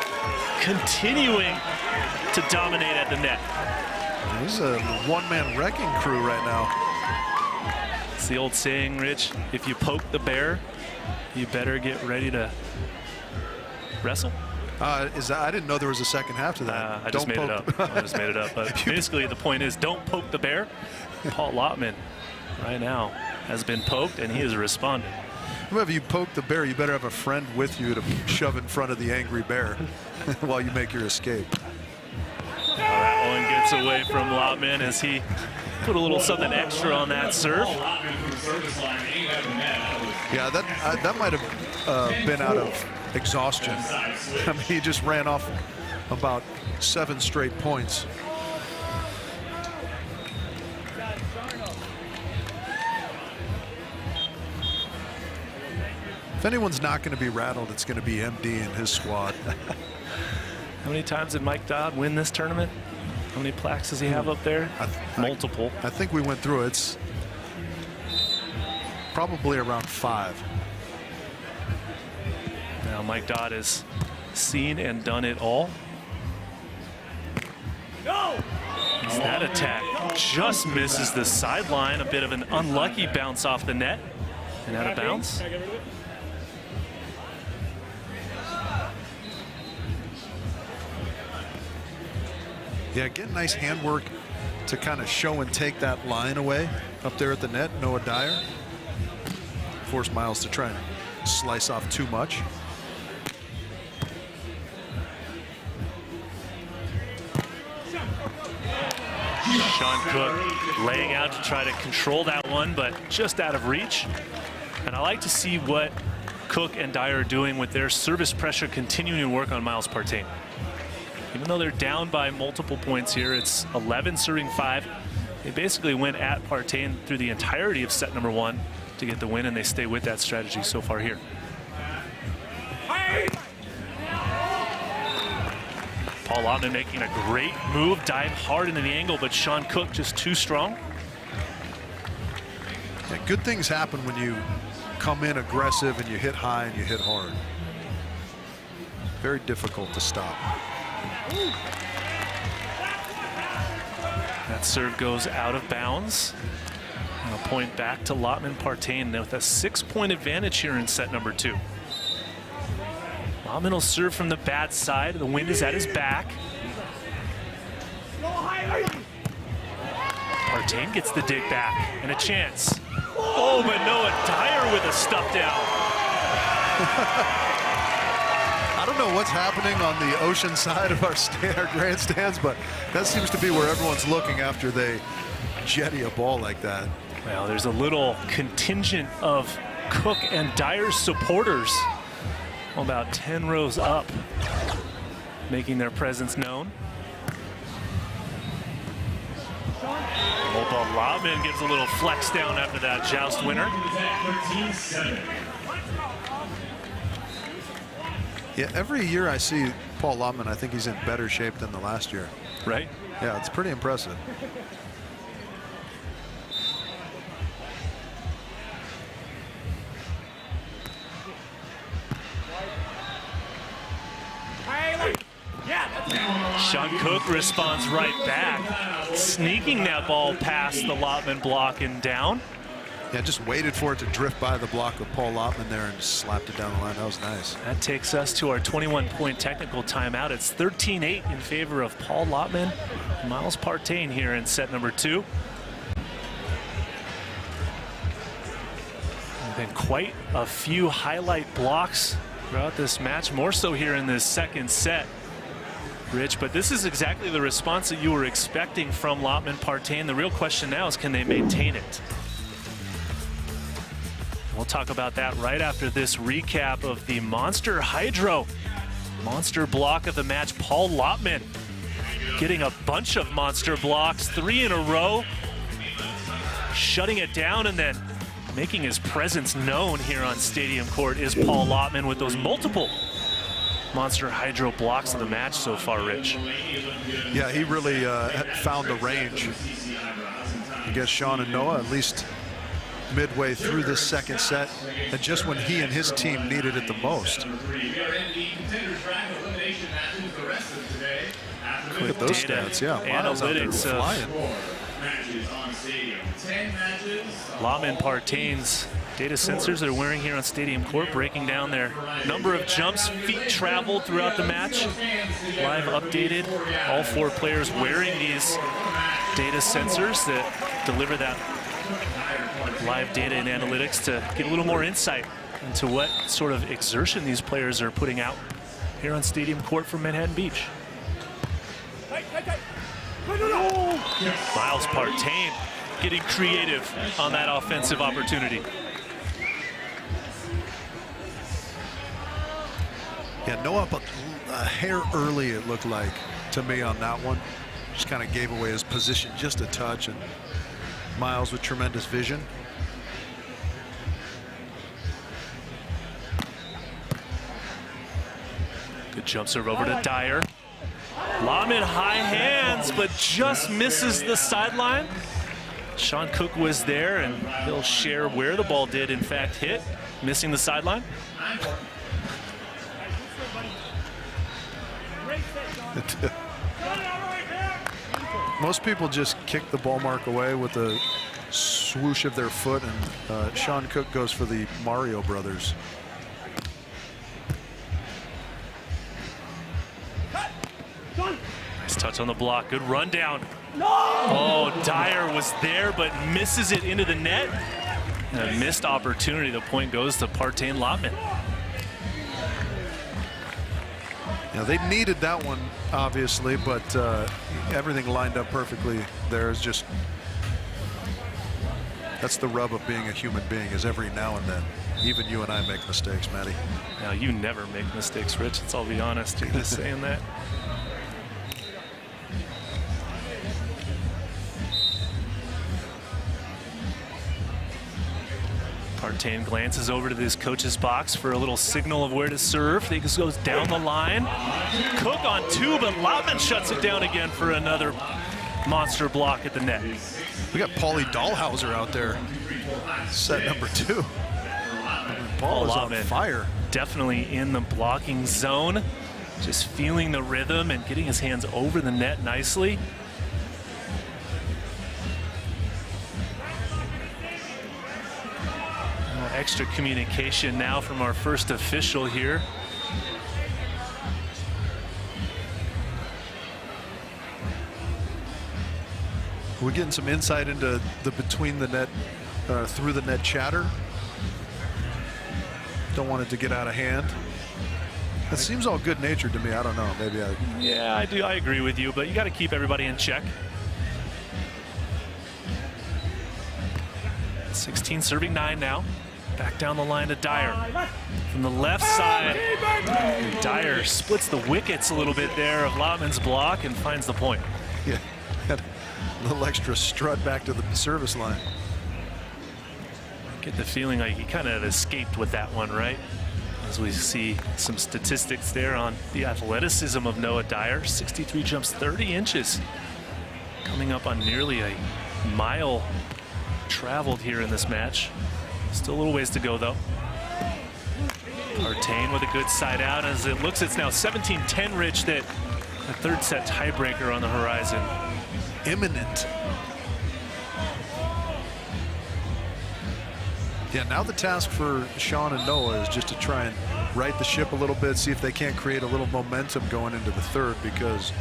continuing to dominate at the net. This is a one-man wrecking crew right now. It's the old saying, Rich, if you poke the bear, you better get ready to wrestle. I didn't know there was a second half to that. I just made it up. I just made it up. But basically, the point is, don't poke the bear. Paul Lotman, right now, has been poked, and he has responded. Well, if you poke the bear, you better have a friend with you to shove in front of the angry bear while you make your escape. That one gets away from Lotman as he put a little something extra on that serve. Yeah, that might have been out of exhaustion. I mean, he just ran off about 7 straight points. If anyone's not going to be rattled, it's going to be MD and his squad. How many times did Mike Dodd win this tournament? How many plaques does he have up there? Multiple. I think we went through it. It's probably around 5. Now Mike Dodd has seen and done it all. As that attack just misses the sideline. A bit of an unlucky bounce off the net and out of bounds. Yeah, get nice handwork to kind of show and take that line away up there at the net. Noah Dyer. Force Miles to try and slice off too much. Sean Cook laying out to try to control that one, but just out of reach. And I like to see what Cook and Dyer are doing with their service pressure continuing to work on Miles Partain. Even though they're down by multiple points here, it's 11 serving 5. They basically went at Partain through the entirety of set number 1 to get the win, and they stay with that strategy so far here. Paul Lotman making a great move, dive hard into the angle, but Sean Cook just too strong. Yeah, good things happen when you come in aggressive and you hit high and you hit hard. Very difficult to stop. That serve goes out of bounds. And a point back to Lotman Partain with a 6-point advantage here in set number 2. Lotman will serve from the bad side. The wind is at his back. Partain gets the dig back and a chance. Oh, but Noah Dyer with a stuff down. I don't know what's happening on the ocean side of our grandstands, but that seems to be where everyone's looking after they jetty a ball like that. Well, there's a little contingent of Cook and Dyer supporters about 10 rows up, making their presence known. Volleyball Lotman gives a little flex down after that joust winner. Yeah, every year I see Paul Lotman, I think he's in better shape than the last year. Right? Yeah, it's pretty impressive. Sean Cook responds right back, sneaking that ball past the Lotman block and down. Yeah, just waited for it to drift by the block with Paul Lotman there and just slapped it down the line. That was nice. That takes us to our 21-point technical timeout. It's 13-8 in favor of Paul Lotman. Miles Partain here in set number 2. Been quite a few highlight blocks throughout this match, more so here in this second set, Rich, but this is exactly the response that you were expecting from Lotman Partain. The real question now is, can they maintain it? We'll talk about that right after this recap of the Monster Hydro. Monster block of the match. Paul Lotman getting a bunch of monster blocks, 3 in a row, shutting it down, and then making his presence known here on Stadium Court is Paul Lotman with those multiple Monster Hydro blocks of the match so far, Rich. Yeah, he really found the range against Sean and Noah, at least midway through this second set, and just when he and his team needed it the most. Look at those stats, yeah. Analytics flying. Lotman Partain's data sensors they're wearing here on Stadium Court, breaking down their number of jumps, feet traveled throughout the match. Live updated, all 4 players wearing these data sensors that deliver that live data and analytics to get a little more insight into what sort of exertion these players are putting out here on Stadium Court from Manhattan Beach. Miles Partain getting creative on that offensive opportunity. Yeah, Noah, but a hair early it looked like to me on that one. Just kind of gave away his position just a touch, and Miles with tremendous vision. Good jump serve over to Dyer. Lotman high hands, but just misses the sideline. Sean Cook was there, and he'll share where the ball did in fact hit, missing the sideline. Most people just kick the ball mark away with a swoosh of their foot, and Sean Cook goes for the Mario Brothers. Nice touch on the block, good rundown. Oh, Dyer was there, but misses it into the net. And a missed opportunity. The point goes to Partain Lotman. Now, they needed that one, obviously, but everything lined up perfectly there. Is just, that's the rub of being a human being, is every now and then, even you and I make mistakes, Matty. Now, you never make mistakes, Rich. Let's all be honest. You're just saying that. Partain glances over to this coach's box for a little signal of where to serve. He just goes down the line. Cook on 2, but Lotman shuts it down again for another monster block at the net. We got Paulie Dahlhauser out there, set number 2. Ball is on fire. Definitely in the blocking zone, just feeling the rhythm and getting his hands over the net nicely. Extra communication now from our first official here. We're getting some insight into the between the net, through the net chatter. Don't want it to get out of hand. It seems all good-natured to me. I don't know. Maybe I. Yeah, I do. I agree with you, but you got to keep everybody in check. 16 serving 9 now. Back down the line to Dyer. From the left side, Dyer splits the wickets a little bit there of Lotman's block and finds the point. Yeah, had a little extra strut back to the service line. Get the feeling like he kind of escaped with that one, right? As we see some statistics there on the athleticism of Noah Dyer. 63 jumps, 30 inches. Coming up on nearly a mile traveled here in this match. Still a little ways to go, though. Partain with a good side out. As it looks, it's now 17-10, Rich, that a third set tiebreaker on the horizon. Imminent. Yeah, now the task for Sean and Noah is just to try and right the ship a little bit, see if they can't create a little momentum going into the third, because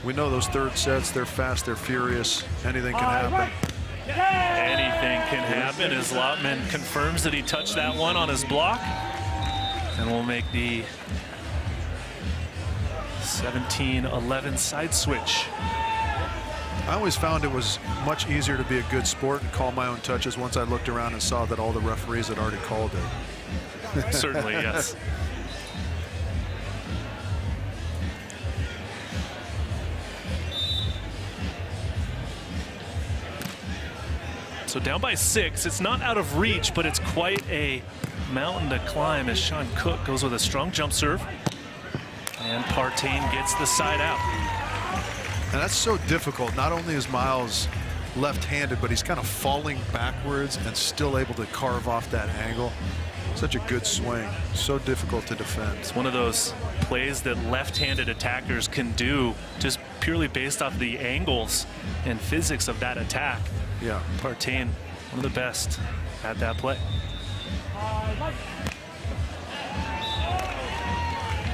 we know those third sets, they're fast, they're furious, anything can happen. Anything can happen as Lotman confirms that he touched that one on his block. And we'll make the 17-11 side switch. I always found it was much easier to be a good sport and call my own touches once I looked around and saw that all the referees had already called it. Certainly, yes. So down by 6, it's not out of reach, but it's quite a mountain to climb as Sean Cook goes with a strong jump serve. And Partain gets the side out. And that's so difficult. Not only is Miles left-handed, but he's kind of falling backwards and still able to carve off that angle. Such a good swing. So difficult to defend. It's one of those plays that left-handed attackers can do just purely based off the angles and physics of that attack. Yeah. Partain, one of the best at that play.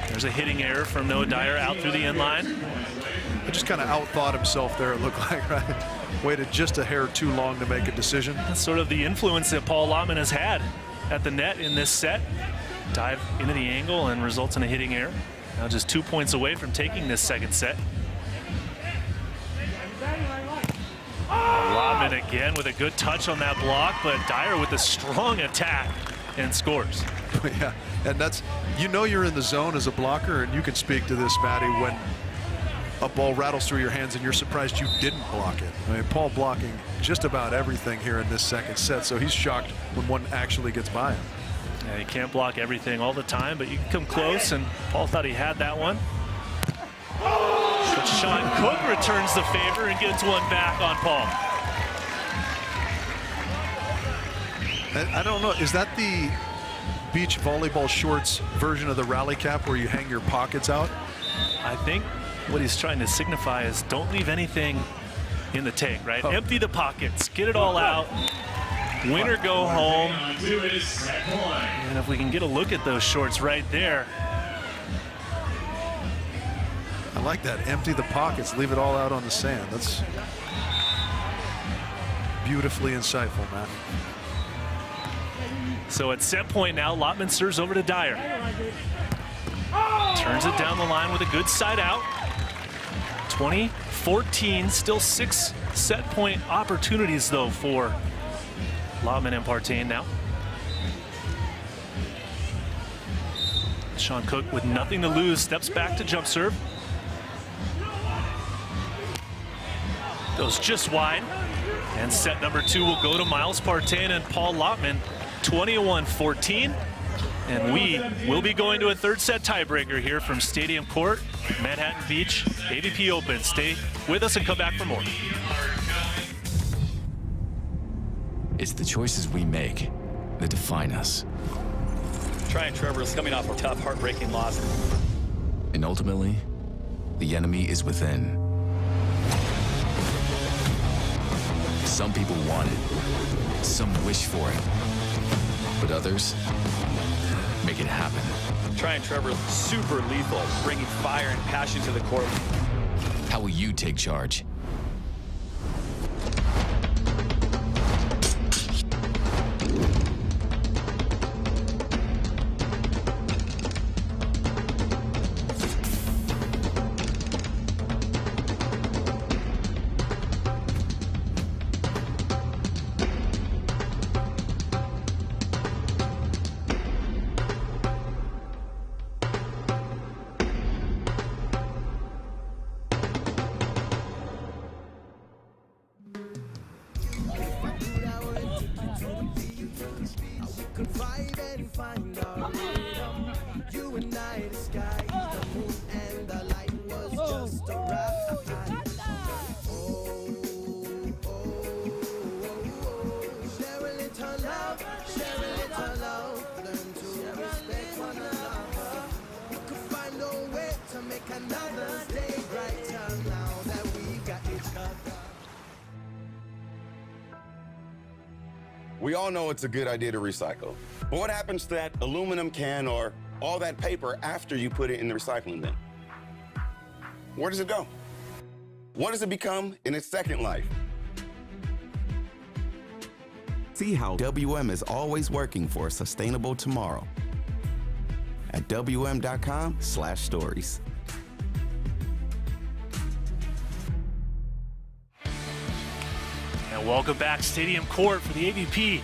There's a hitting error from Noah Dyer out through the end line. He just kind of outthought himself there, it looked like, right? Waited just a hair too long to make a decision. That's sort of the influence that Paul Lotman has had at the net in this set. Dive into the angle and results in a hitting error. Now just 2 points away from taking this second set. Lotman again with a good touch on that block, but Dyer with a strong attack and scores. Yeah, and that's, you know, you're in the zone as a blocker, and you can speak to this, Matty, when a ball rattles through your hands and you're surprised you didn't block it. I mean, Paul blocking just about everything here in this second set, so he's shocked when one actually gets by him. Yeah, you can't block everything all the time, but you can come close, and Paul thought he had that one. But Sean Cook returns the favor and gets one back on Paul. I don't know, is that the beach volleyball shorts version of the rally cap where you hang your pockets out? I think what he's trying to signify is don't leave anything in the tank, right? Empty the pockets, get it all out, win or go home. And if we can get a look at those shorts right there. I like that, empty the pockets, leave it all out on the sand. That's beautifully insightful, man. So at set point now, Lotman serves over to Dyer. Turns it down the line with a good side out. 20-14, still 6 set point opportunities though for Lotman and Partain now. Sean Cook with nothing to lose, steps back to jump serve. Goes just wide. And set number 2 will go to Miles Partain and Paul Lotman, 21-14. And we will be going to a third set tiebreaker here from Stadium Court, Manhattan Beach, AVP Open. Stay with us and come back for more. It's the choices we make that define us. Tryon Trevor's coming off a tough, heartbreaking loss. And ultimately, the enemy is within. Some people want it, some wish for it, but others make it happen. Tryon Trevor's super lethal, bringing fire and passion to the court. How will you take charge? We all know it's a good idea to recycle. But what happens to that aluminum can or all that paper after you put it in the recycling bin? Where does it go? What does it become in its second life? See how WM is always working for a sustainable tomorrow at WM.com/stories. And welcome back, Stadium Court, for the AVP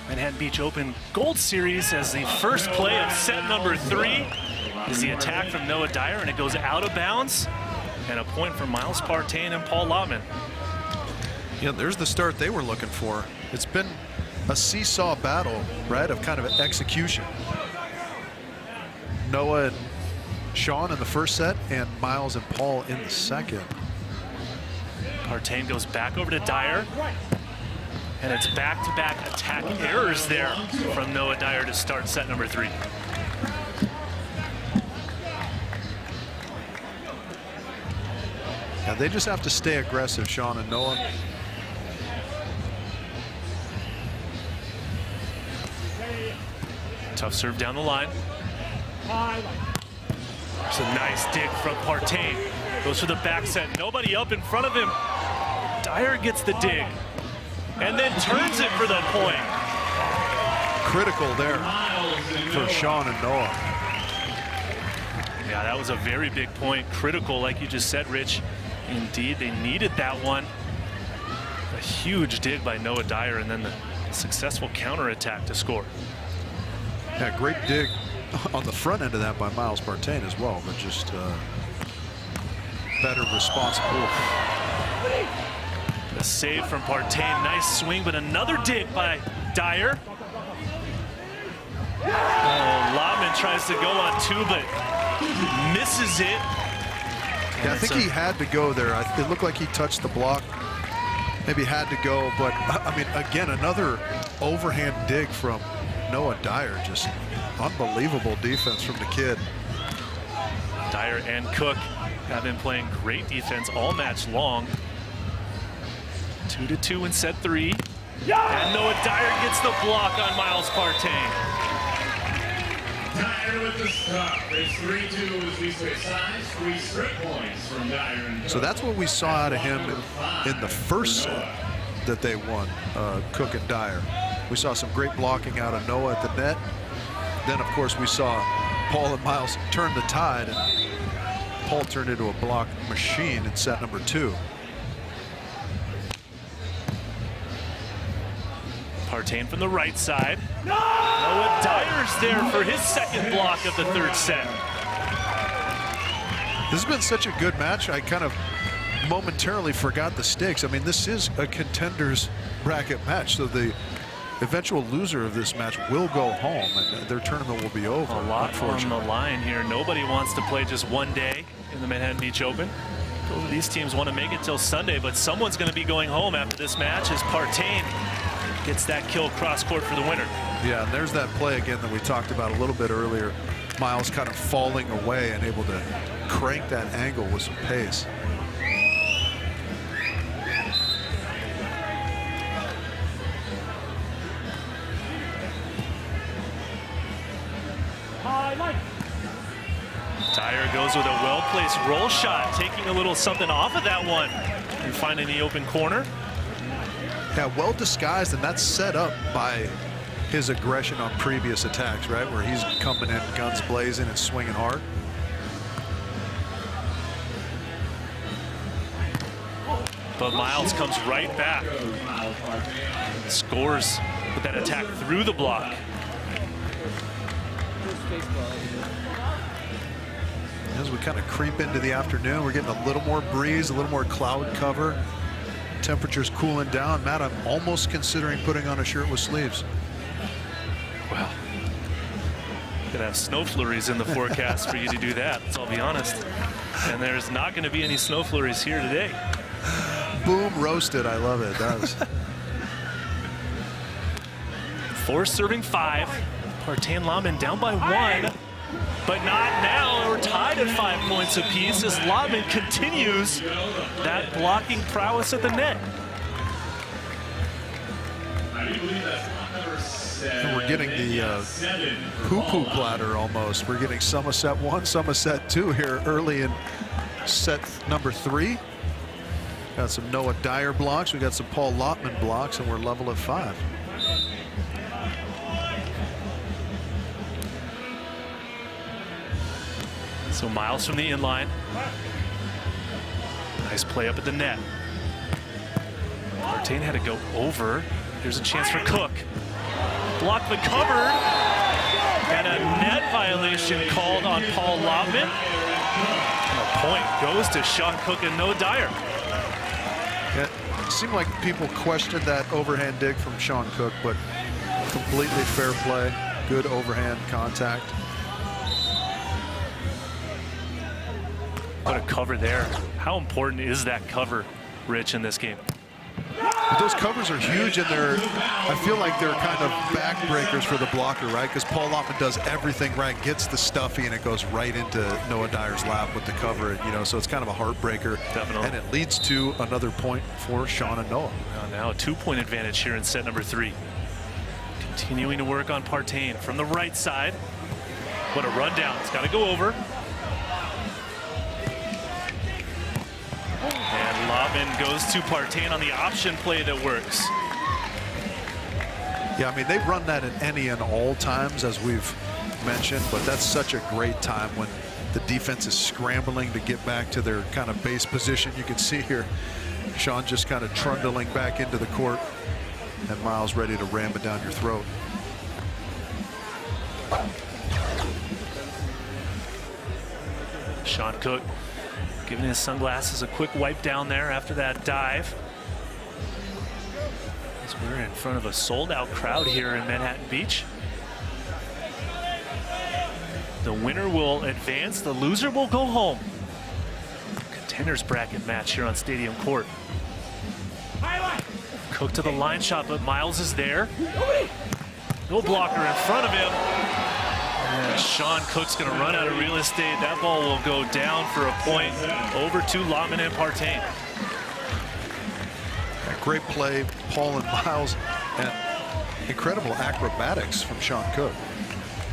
Manhattan Beach Open Gold Series, as the first play of set number 3 is the attack from Noah Dyer, and it goes out of bounds. And a point for Miles Partain and Paul Lotman. Yeah, there's the start they were looking for. It's been a seesaw battle, right, of kind of execution. Noah and Sean in the first set, and Miles and Paul in the second. Partain goes back over to Dyer, and it's back-to-back attack errors there from Noah Dyer to start set number 3. Yeah, they just have to stay aggressive, Sean and Noah. Tough serve down the line. It's a nice dig from Partain. Goes for the back set. Nobody up in front of him. Dyer gets the dig and then turns it for the point. Critical there for Sean and Noah. Yeah, that was a very big point. Critical, like you just said, Rich. Indeed, they needed that one. A huge dig by Noah Dyer, and then the successful counterattack to score. Yeah, great dig on the front end of that by Miles Partain as well, but just better response. A save from Partain. Nice swing, but another dig by Dyer. Oh, Lotman tries to go on 2, but misses it. Yeah, I think he had to go there. It looked like he touched the block. Maybe had to go, but I mean, again, another overhand dig from Noah Dyer. Just unbelievable defense from the kid. Dyer and Cook have been playing great defense all match long. 2-2 in set 3. And Noah Dyer gets the block on Miles Partain. Dyer with the stop. It's 3-2 as we switch sides. 3 straight points from Dyer and Cook. So that's what we saw out of him in the first set that they won, Cook and Dyer. We saw some great blocking out of Noah at the net. Then, of course, we saw Paul and Miles turn the tide, and Paul turned into a block machine in set number 2. Partain from the right side. Noah Dyer's there for his second block of the 3rd set. This has been such a good match. I kind of momentarily forgot the stakes. I mean, this is a contenders bracket match, so the eventual loser of this match will go home, and their tournament will be over. A lot on the line here. Nobody wants to play just one day in the Manhattan Beach Open. Both of these teams want to make it till Sunday, but someone's going to be going home after this match as Partain gets that kill cross court for the winner. Yeah, and there's that play again that we talked about a little bit earlier. Miles kind of falling away and able to crank that angle with some pace. Dyer goes with a well-placed roll shot, taking a little something off of that one and finding the open corner. Yeah, well disguised, and that's set up by his aggression on previous attacks, right? Where he's coming in guns blazing and swinging hard. But Miles comes right back. Scores with that attack through the block. As we kind of creep into the afternoon, we're getting a little more breeze, a little more cloud cover. Temperature's cooling down. Matt, I'm almost considering putting on a shirt with sleeves. Well, gonna have snow flurries in the forecast for you to do that, I'll be honest. And there's not gonna be any snow flurries here today. Boom, roasted. I love it. That was... 4 serving 5. Partain Lotman down by 1. But not now. We're tied at 5 points apiece as Lotman continues that blocking prowess at the net. And we're getting the poo-poo platter almost. We're getting some of set 1, some of set 2 here early in set number 3. Got some Noah Dyer blocks. We got some Paul Lotman blocks, and we're level at 5. So Miles from the inline. Nice play up at the net. Partain had to go over. Here's a chance for Cook. Blocked but covered. And a net violation called on Paul Lotman. And a point goes to Sean Cook and Noah Dyer. Yeah, it seemed like people questioned that overhand dig from Sean Cook, but completely fair play. Good overhand contact. What a cover there. How important is that cover, Rich, in this game? But those covers are huge, and I feel like they're kind of backbreakers for the blocker, right? Because Paul Lotman does everything right, gets the stuffy, and it goes right into Noah Dyer's lap with the cover. So it's kind of a heartbreaker. Definitely. And it leads to another point for Sean and Noah. Now a 2-point advantage here in set number 3. Continuing to work on Partain from the right side. What a rundown. It's got to go over. And Lotman goes to Partain on the option play that works. Yeah, I mean, they've run that in any and all times, as we've mentioned, but that's such a great time when the defense is scrambling to get back to their kind of base position. You can see here, Sean just kind of trundling back into the court, and Miles ready to ram it down your throat. Sean Cook giving his sunglasses a quick wipe down there after that dive. As we're in front of a sold-out crowd here in Manhattan Beach. The winner will advance, the loser will go home. Contenders bracket match here on Stadium Court. Cook to the line shot, but Miles is there. No blocker in front of him. And Sean Cook's going to run out of real estate. That ball will go down for a point over to Lotman and Partain. Great play, Paul and Miles, and incredible acrobatics from Sean Cook.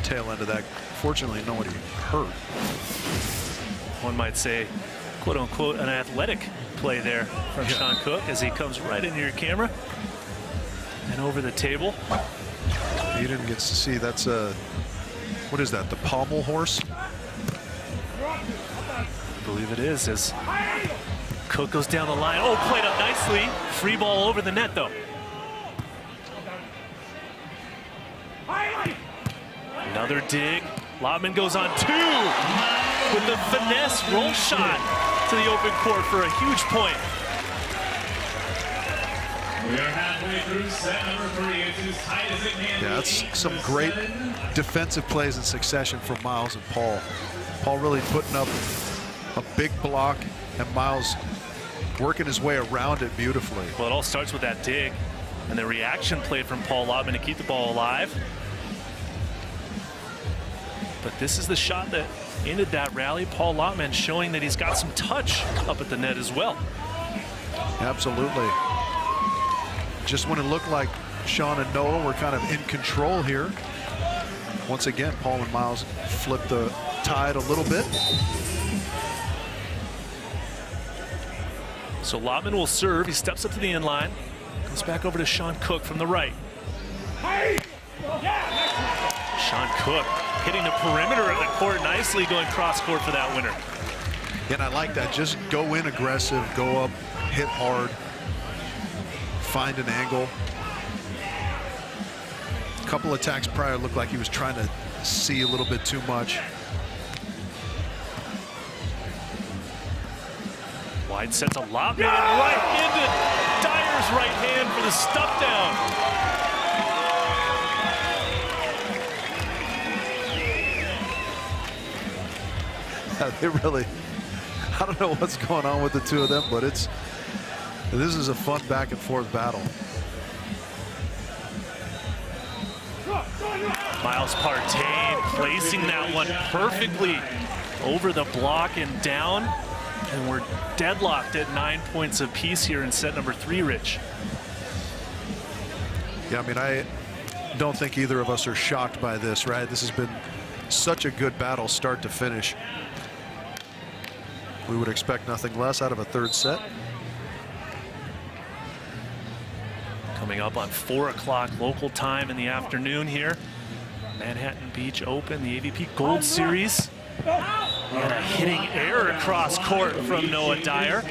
Tail end of that. Fortunately, nobody hurt. One might say, quote unquote, an athletic play there from Sean Cook as he comes right into your camera and over the table. You didn't get to see, that's a, what is that, the pommel horse? I believe it is, as Cook goes down the line. Oh, played up nicely. Free ball over the net, though. Another dig. Lotman goes on 2 with the finesse roll shot to the open court for a huge point. We are halfway through set number 3. It's as tight as it can be. Yeah, that's some great defensive plays in succession from Miles and Paul. Paul really putting up a big block, and Miles working his way around it beautifully. Well, it all starts with that dig and the reaction play from Paul Lotman to keep the ball alive. But this is the shot that ended that rally. Paul Lotman showing that he's got some touch up at the net as well. Absolutely. Just when it looked like Sean and Noah were kind of in control here, once again, Paul and Miles flipped the tide a little bit. So Lotman will serve. He steps up to the end line. Goes back over to Sean Cook from the right. Sean Cook hitting the perimeter of the court nicely, going cross court for that winner. And I like that. Just go in aggressive, go up, hit hard, find an angle. A couple attacks prior looked like he was trying to see a little bit too much. Wide sets a Lotman right into Dyer's right hand for the stuff down. They really, I don't know what's going on with the two of them, but this is a fun back and forth battle. Miles Partain placing that one perfectly over the block and down. And we're deadlocked at 9 points apiece here in set number 3, Rich. Yeah, I mean, I don't think either of us are shocked by this, right? This has been such a good battle start to finish. We would expect nothing less out of a third set. Coming up on 4 o'clock local time in the afternoon here. Manhattan Beach Open, the AVP Gold Series. And a hitting error across court from Noah Dyer.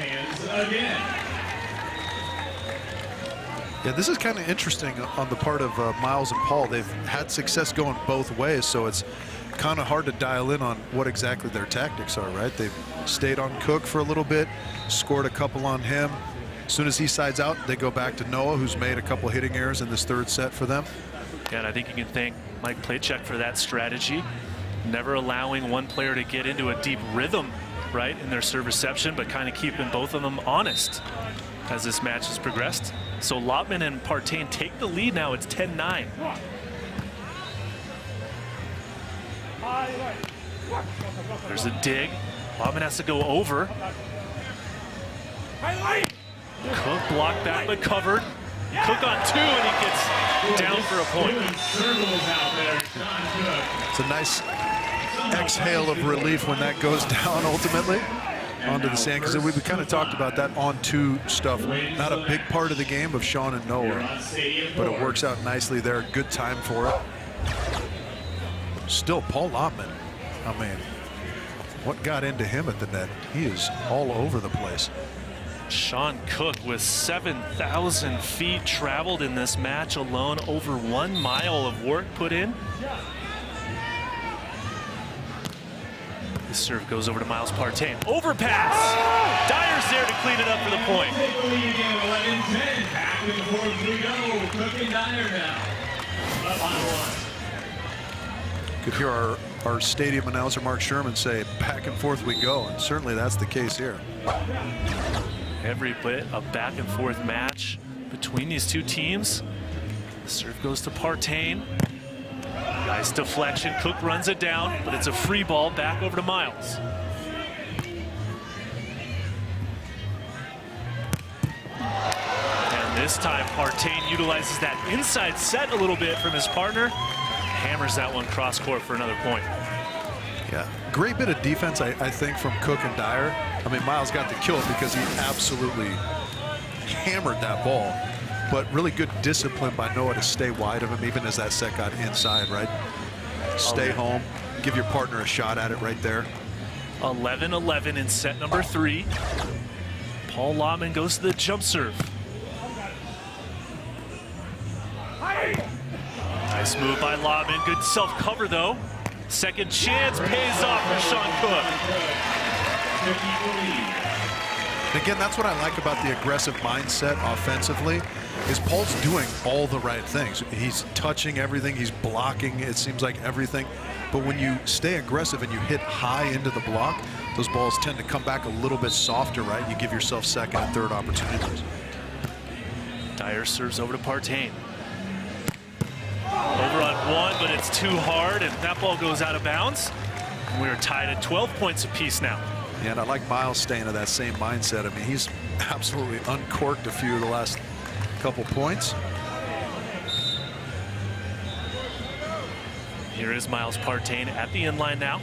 Yeah, this is kind of interesting on the part of Miles and Paul. They've had success going both ways, so it's kind of hard to dial in on what exactly their tactics are, right? They've stayed on Cook for a little bit, scored a couple on him. As soon as he sides out, they go back to Noah, who's made a couple hitting errors in this third set for them. Yeah, and I think you can thank Mike Playcheck for that strategy. Never allowing one player to get into a deep rhythm right, in their serve reception, but kind of keeping both of them honest as this match has progressed. So Lotman and Partain take the lead now. It's 10-9. There's a dig. Lotman has to go over. Cook blocked back but covered. Cook on 2 and he gets down for a point. It's a nice exhale of relief when that goes down ultimately onto the sand, because we kind of talked about that on-2 stuff. Not a big part of the game of Sean and Noah, but it works out nicely there. Good time for it. Still Paul Lotman. I mean, what got into him at the net? He is all over the place. Sean Cook with 7,000 feet traveled in this match alone, over 1 mile of work put in. This serve goes over to Miles Partain. Overpass! Dyer's there to clean it up for the point. Cook and Dyer now. Up on 1. Could hear our stadium announcer Mark Sherman say, back and forth we go, and certainly that's the case here. Every bit a back and forth match between these two teams. The serve goes to Partain. Nice deflection. Cook runs it down, but it's a free ball back over to Miles. And this time Partain utilizes that inside set a little bit from his partner. Hammers that one cross court for another point. Yeah, great bit of defense, I think, from Cook and Dyer. I mean, Miles got the kill because he absolutely hammered that ball. But really good discipline by Noah to stay wide of him, even as that set got inside, right? Stay home, give your partner a shot at it right there. 11-11 in set number 3. Paul Lotman goes to the jump serve. Nice move by Lotman. Good self-cover, though. Second chance pays off for Sean Cook. And again, that's what I like about the aggressive mindset offensively, is Paul's doing all the right things. He's touching everything, he's blocking, it seems like everything. But when you stay aggressive and you hit high into the block, those balls tend to come back a little bit softer, right? You give yourself second and third opportunities. Dyer serves over to Partain. Over on 1, but it's too hard, and that ball goes out of bounds. We're tied at 12 points apiece now. Yeah, and I like Miles staying in that same mindset. I mean, he's absolutely uncorked a few of the last couple points. Here is Miles Partain at the inline now.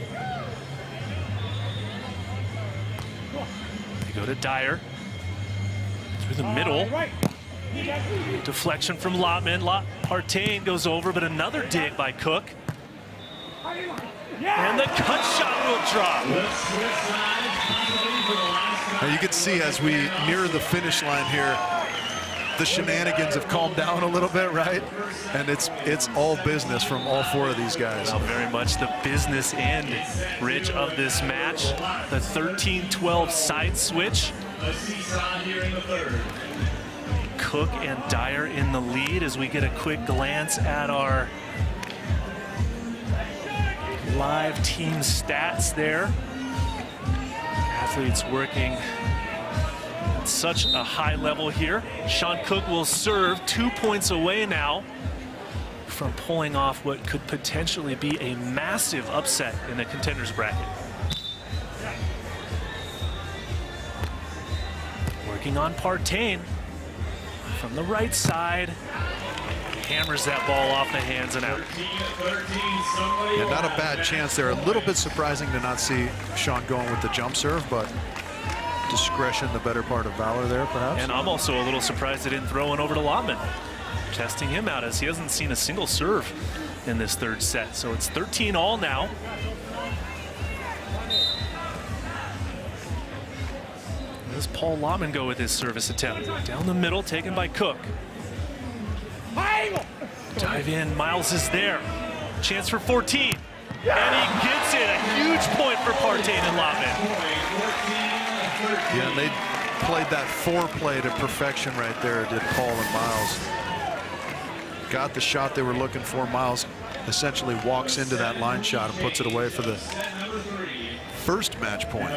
They go to Dyer. Through the middle. Deflection from Lotman. Partain goes over, but another dig by Cook. And the cut shot will drop. Now you can see as we near the finish line here, the shenanigans have calmed down a little bit, right? And it's all business from all 4 of these guys. Well, very much the business end, Rich, of this match. The 13-12 side switch. Cook and Dyer in the lead as we get a quick glance at our live team stats there. Athletes working at such a high level here. Sean Cook will serve 2 points away now from pulling off what could potentially be a massive upset in the contenders bracket. Working on Partain from the right side. Hammers that ball off the hands and out. Yeah, not a bad chance there. A little bit surprising to not see Sean going with the jump serve, but discretion, the better part of valor there, perhaps. And I'm also a little surprised they didn't throw one over to Lotman, testing him out, as he hasn't seen a single serve in this 3rd set. So it's 13-all now. Does Paul Lotman go with his service attempt? Down the middle, taken by Cook. Dive in, Miles is there. Chance for 14. And he gets it. A huge point for Partain and Lotman. Yeah, and they played that foreplay to perfection right there, did Paul and Miles. Got the shot they were looking for. Miles essentially walks into that line shot and puts it away for the first match point.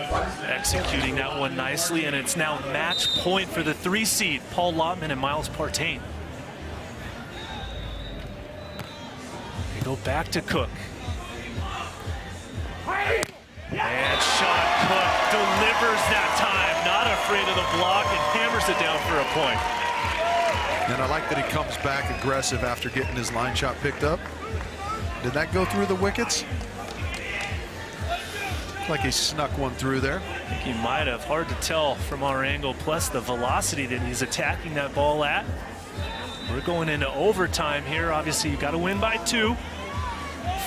Executing that one nicely, and it's now match point for the 3 seed, Paul Lotman and Miles Partain. They go back to Cook. And Sean Cook delivers that time, not afraid of the block, and hammers it down for a point. And I like that he comes back aggressive after getting his line shot picked up. Did that go through the wickets? Like he snuck one through there. I think he might have. Hard to tell from our angle, plus the velocity that he's attacking that ball at. We're going into overtime here. Obviously, you got to win by 2.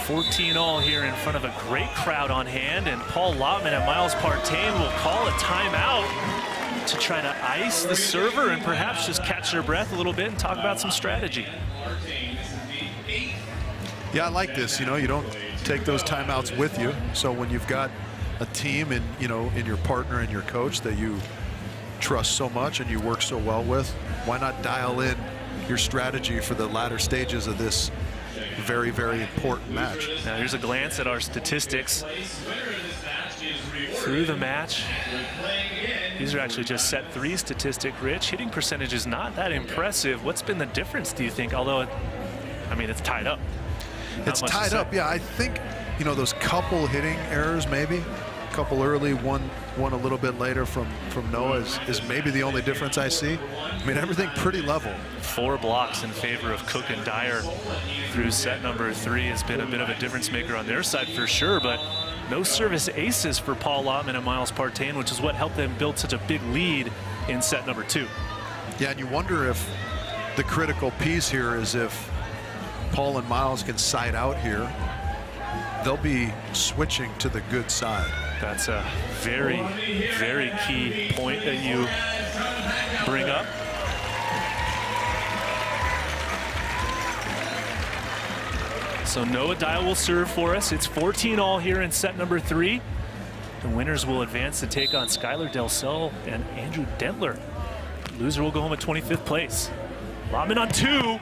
14 all here in front of a great crowd on hand, and Paul Lotman and Miles Partain will call a timeout to try to ice the server and perhaps just catch their breath a little bit and talk about some strategy. Yeah, I like this. You know, you don't take those timeouts with you. So when you've got a team and, you know, in your partner and your coach that you trust so much and you work so well with, why not dial in your strategy for the latter stages of this very, very important match? Now here's a glance at our statistics through the match. These are actually just set 3 statistic, Rich. Hitting percentage is not that impressive. What's been the difference, do you think? Although, I mean, it's tied up. It's tied up, yeah. I think, you know, those couple hitting errors, maybe a couple early, one a little bit later from Noah is maybe the only difference I see. I mean, everything pretty level. 4 blocks in favor of Cook and Dyer through set number 3 has been a bit of a difference maker on their side for sure, but no service aces for Paul Lotman and Miles Partain, which is what helped them build such a big lead in set number 2. Yeah, and you wonder if the critical piece here is if Paul and Miles can side out here, they'll be switching to the good side. That's a very, very key point that you bring up. So Noah Dyer will serve for us. It's 14 all here in set number 3. The winners will advance to take on Skylar Del Sol and Andrew Dentler. Loser will go home at 25th place. Lotman on 2. Sean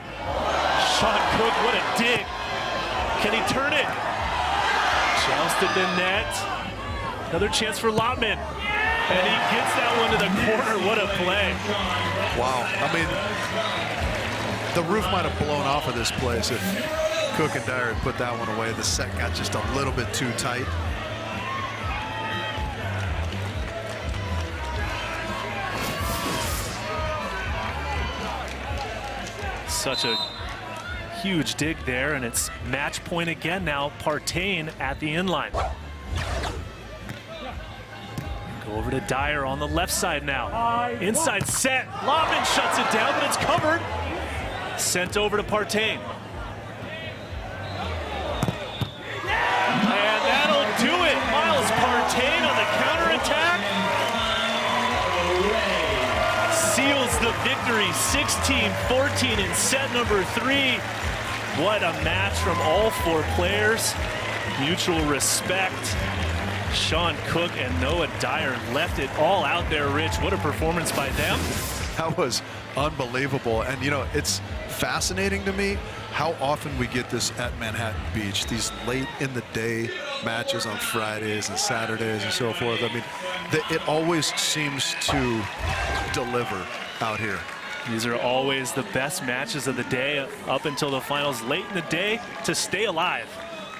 Cook, what a dig. Can he turn it? Jousted the net. Another chance for Lotman. And he gets that one to the corner. What a play. Wow. I mean, the roof might have blown off of this place if Cook and Dyer had put that one away. The set got just a little bit too tight. Such a huge dig there, and it's match point again now. Partain at the inline. Go over to Dyer on the left side now. Inside set. Lotman shuts it down, but it's covered. Sent over to Partain. And that'll do it. Miles Partain on the counterattack. Seals the victory, 16-14 in set number 3. What a match from all 4 players. Mutual respect. Sean Cook and Noah Dyer left it all out there, Rich. What a performance by them. That was unbelievable. And, you know, it's fascinating to me how often we get this at Manhattan Beach, these late in the day matches on Fridays and Saturdays and so forth. I mean, it always seems to deliver out here. These are always the best matches of the day up until the finals late in the day to stay alive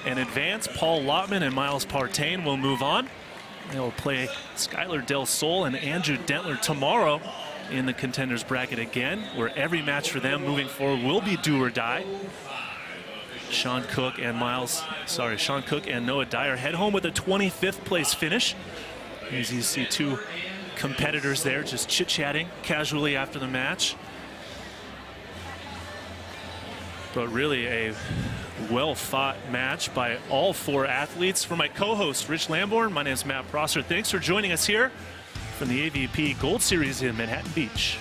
and advance. Paul Lotman and Miles Partain will move on. They'll play Skylar Del Sol and Andrew Dentler tomorrow in the contenders bracket again, where every match for them moving forward will be do or die. Sean Cook and Noah Dyer head home with a 25th place finish. As you see 2 competitors there just chit-chatting casually after the match. But really a well-fought match by all 4 athletes. For my co-host, Rich Lamborn, my name is Matt Prosser. Thanks for joining us here from the AVP Gold Series in Manhattan Beach.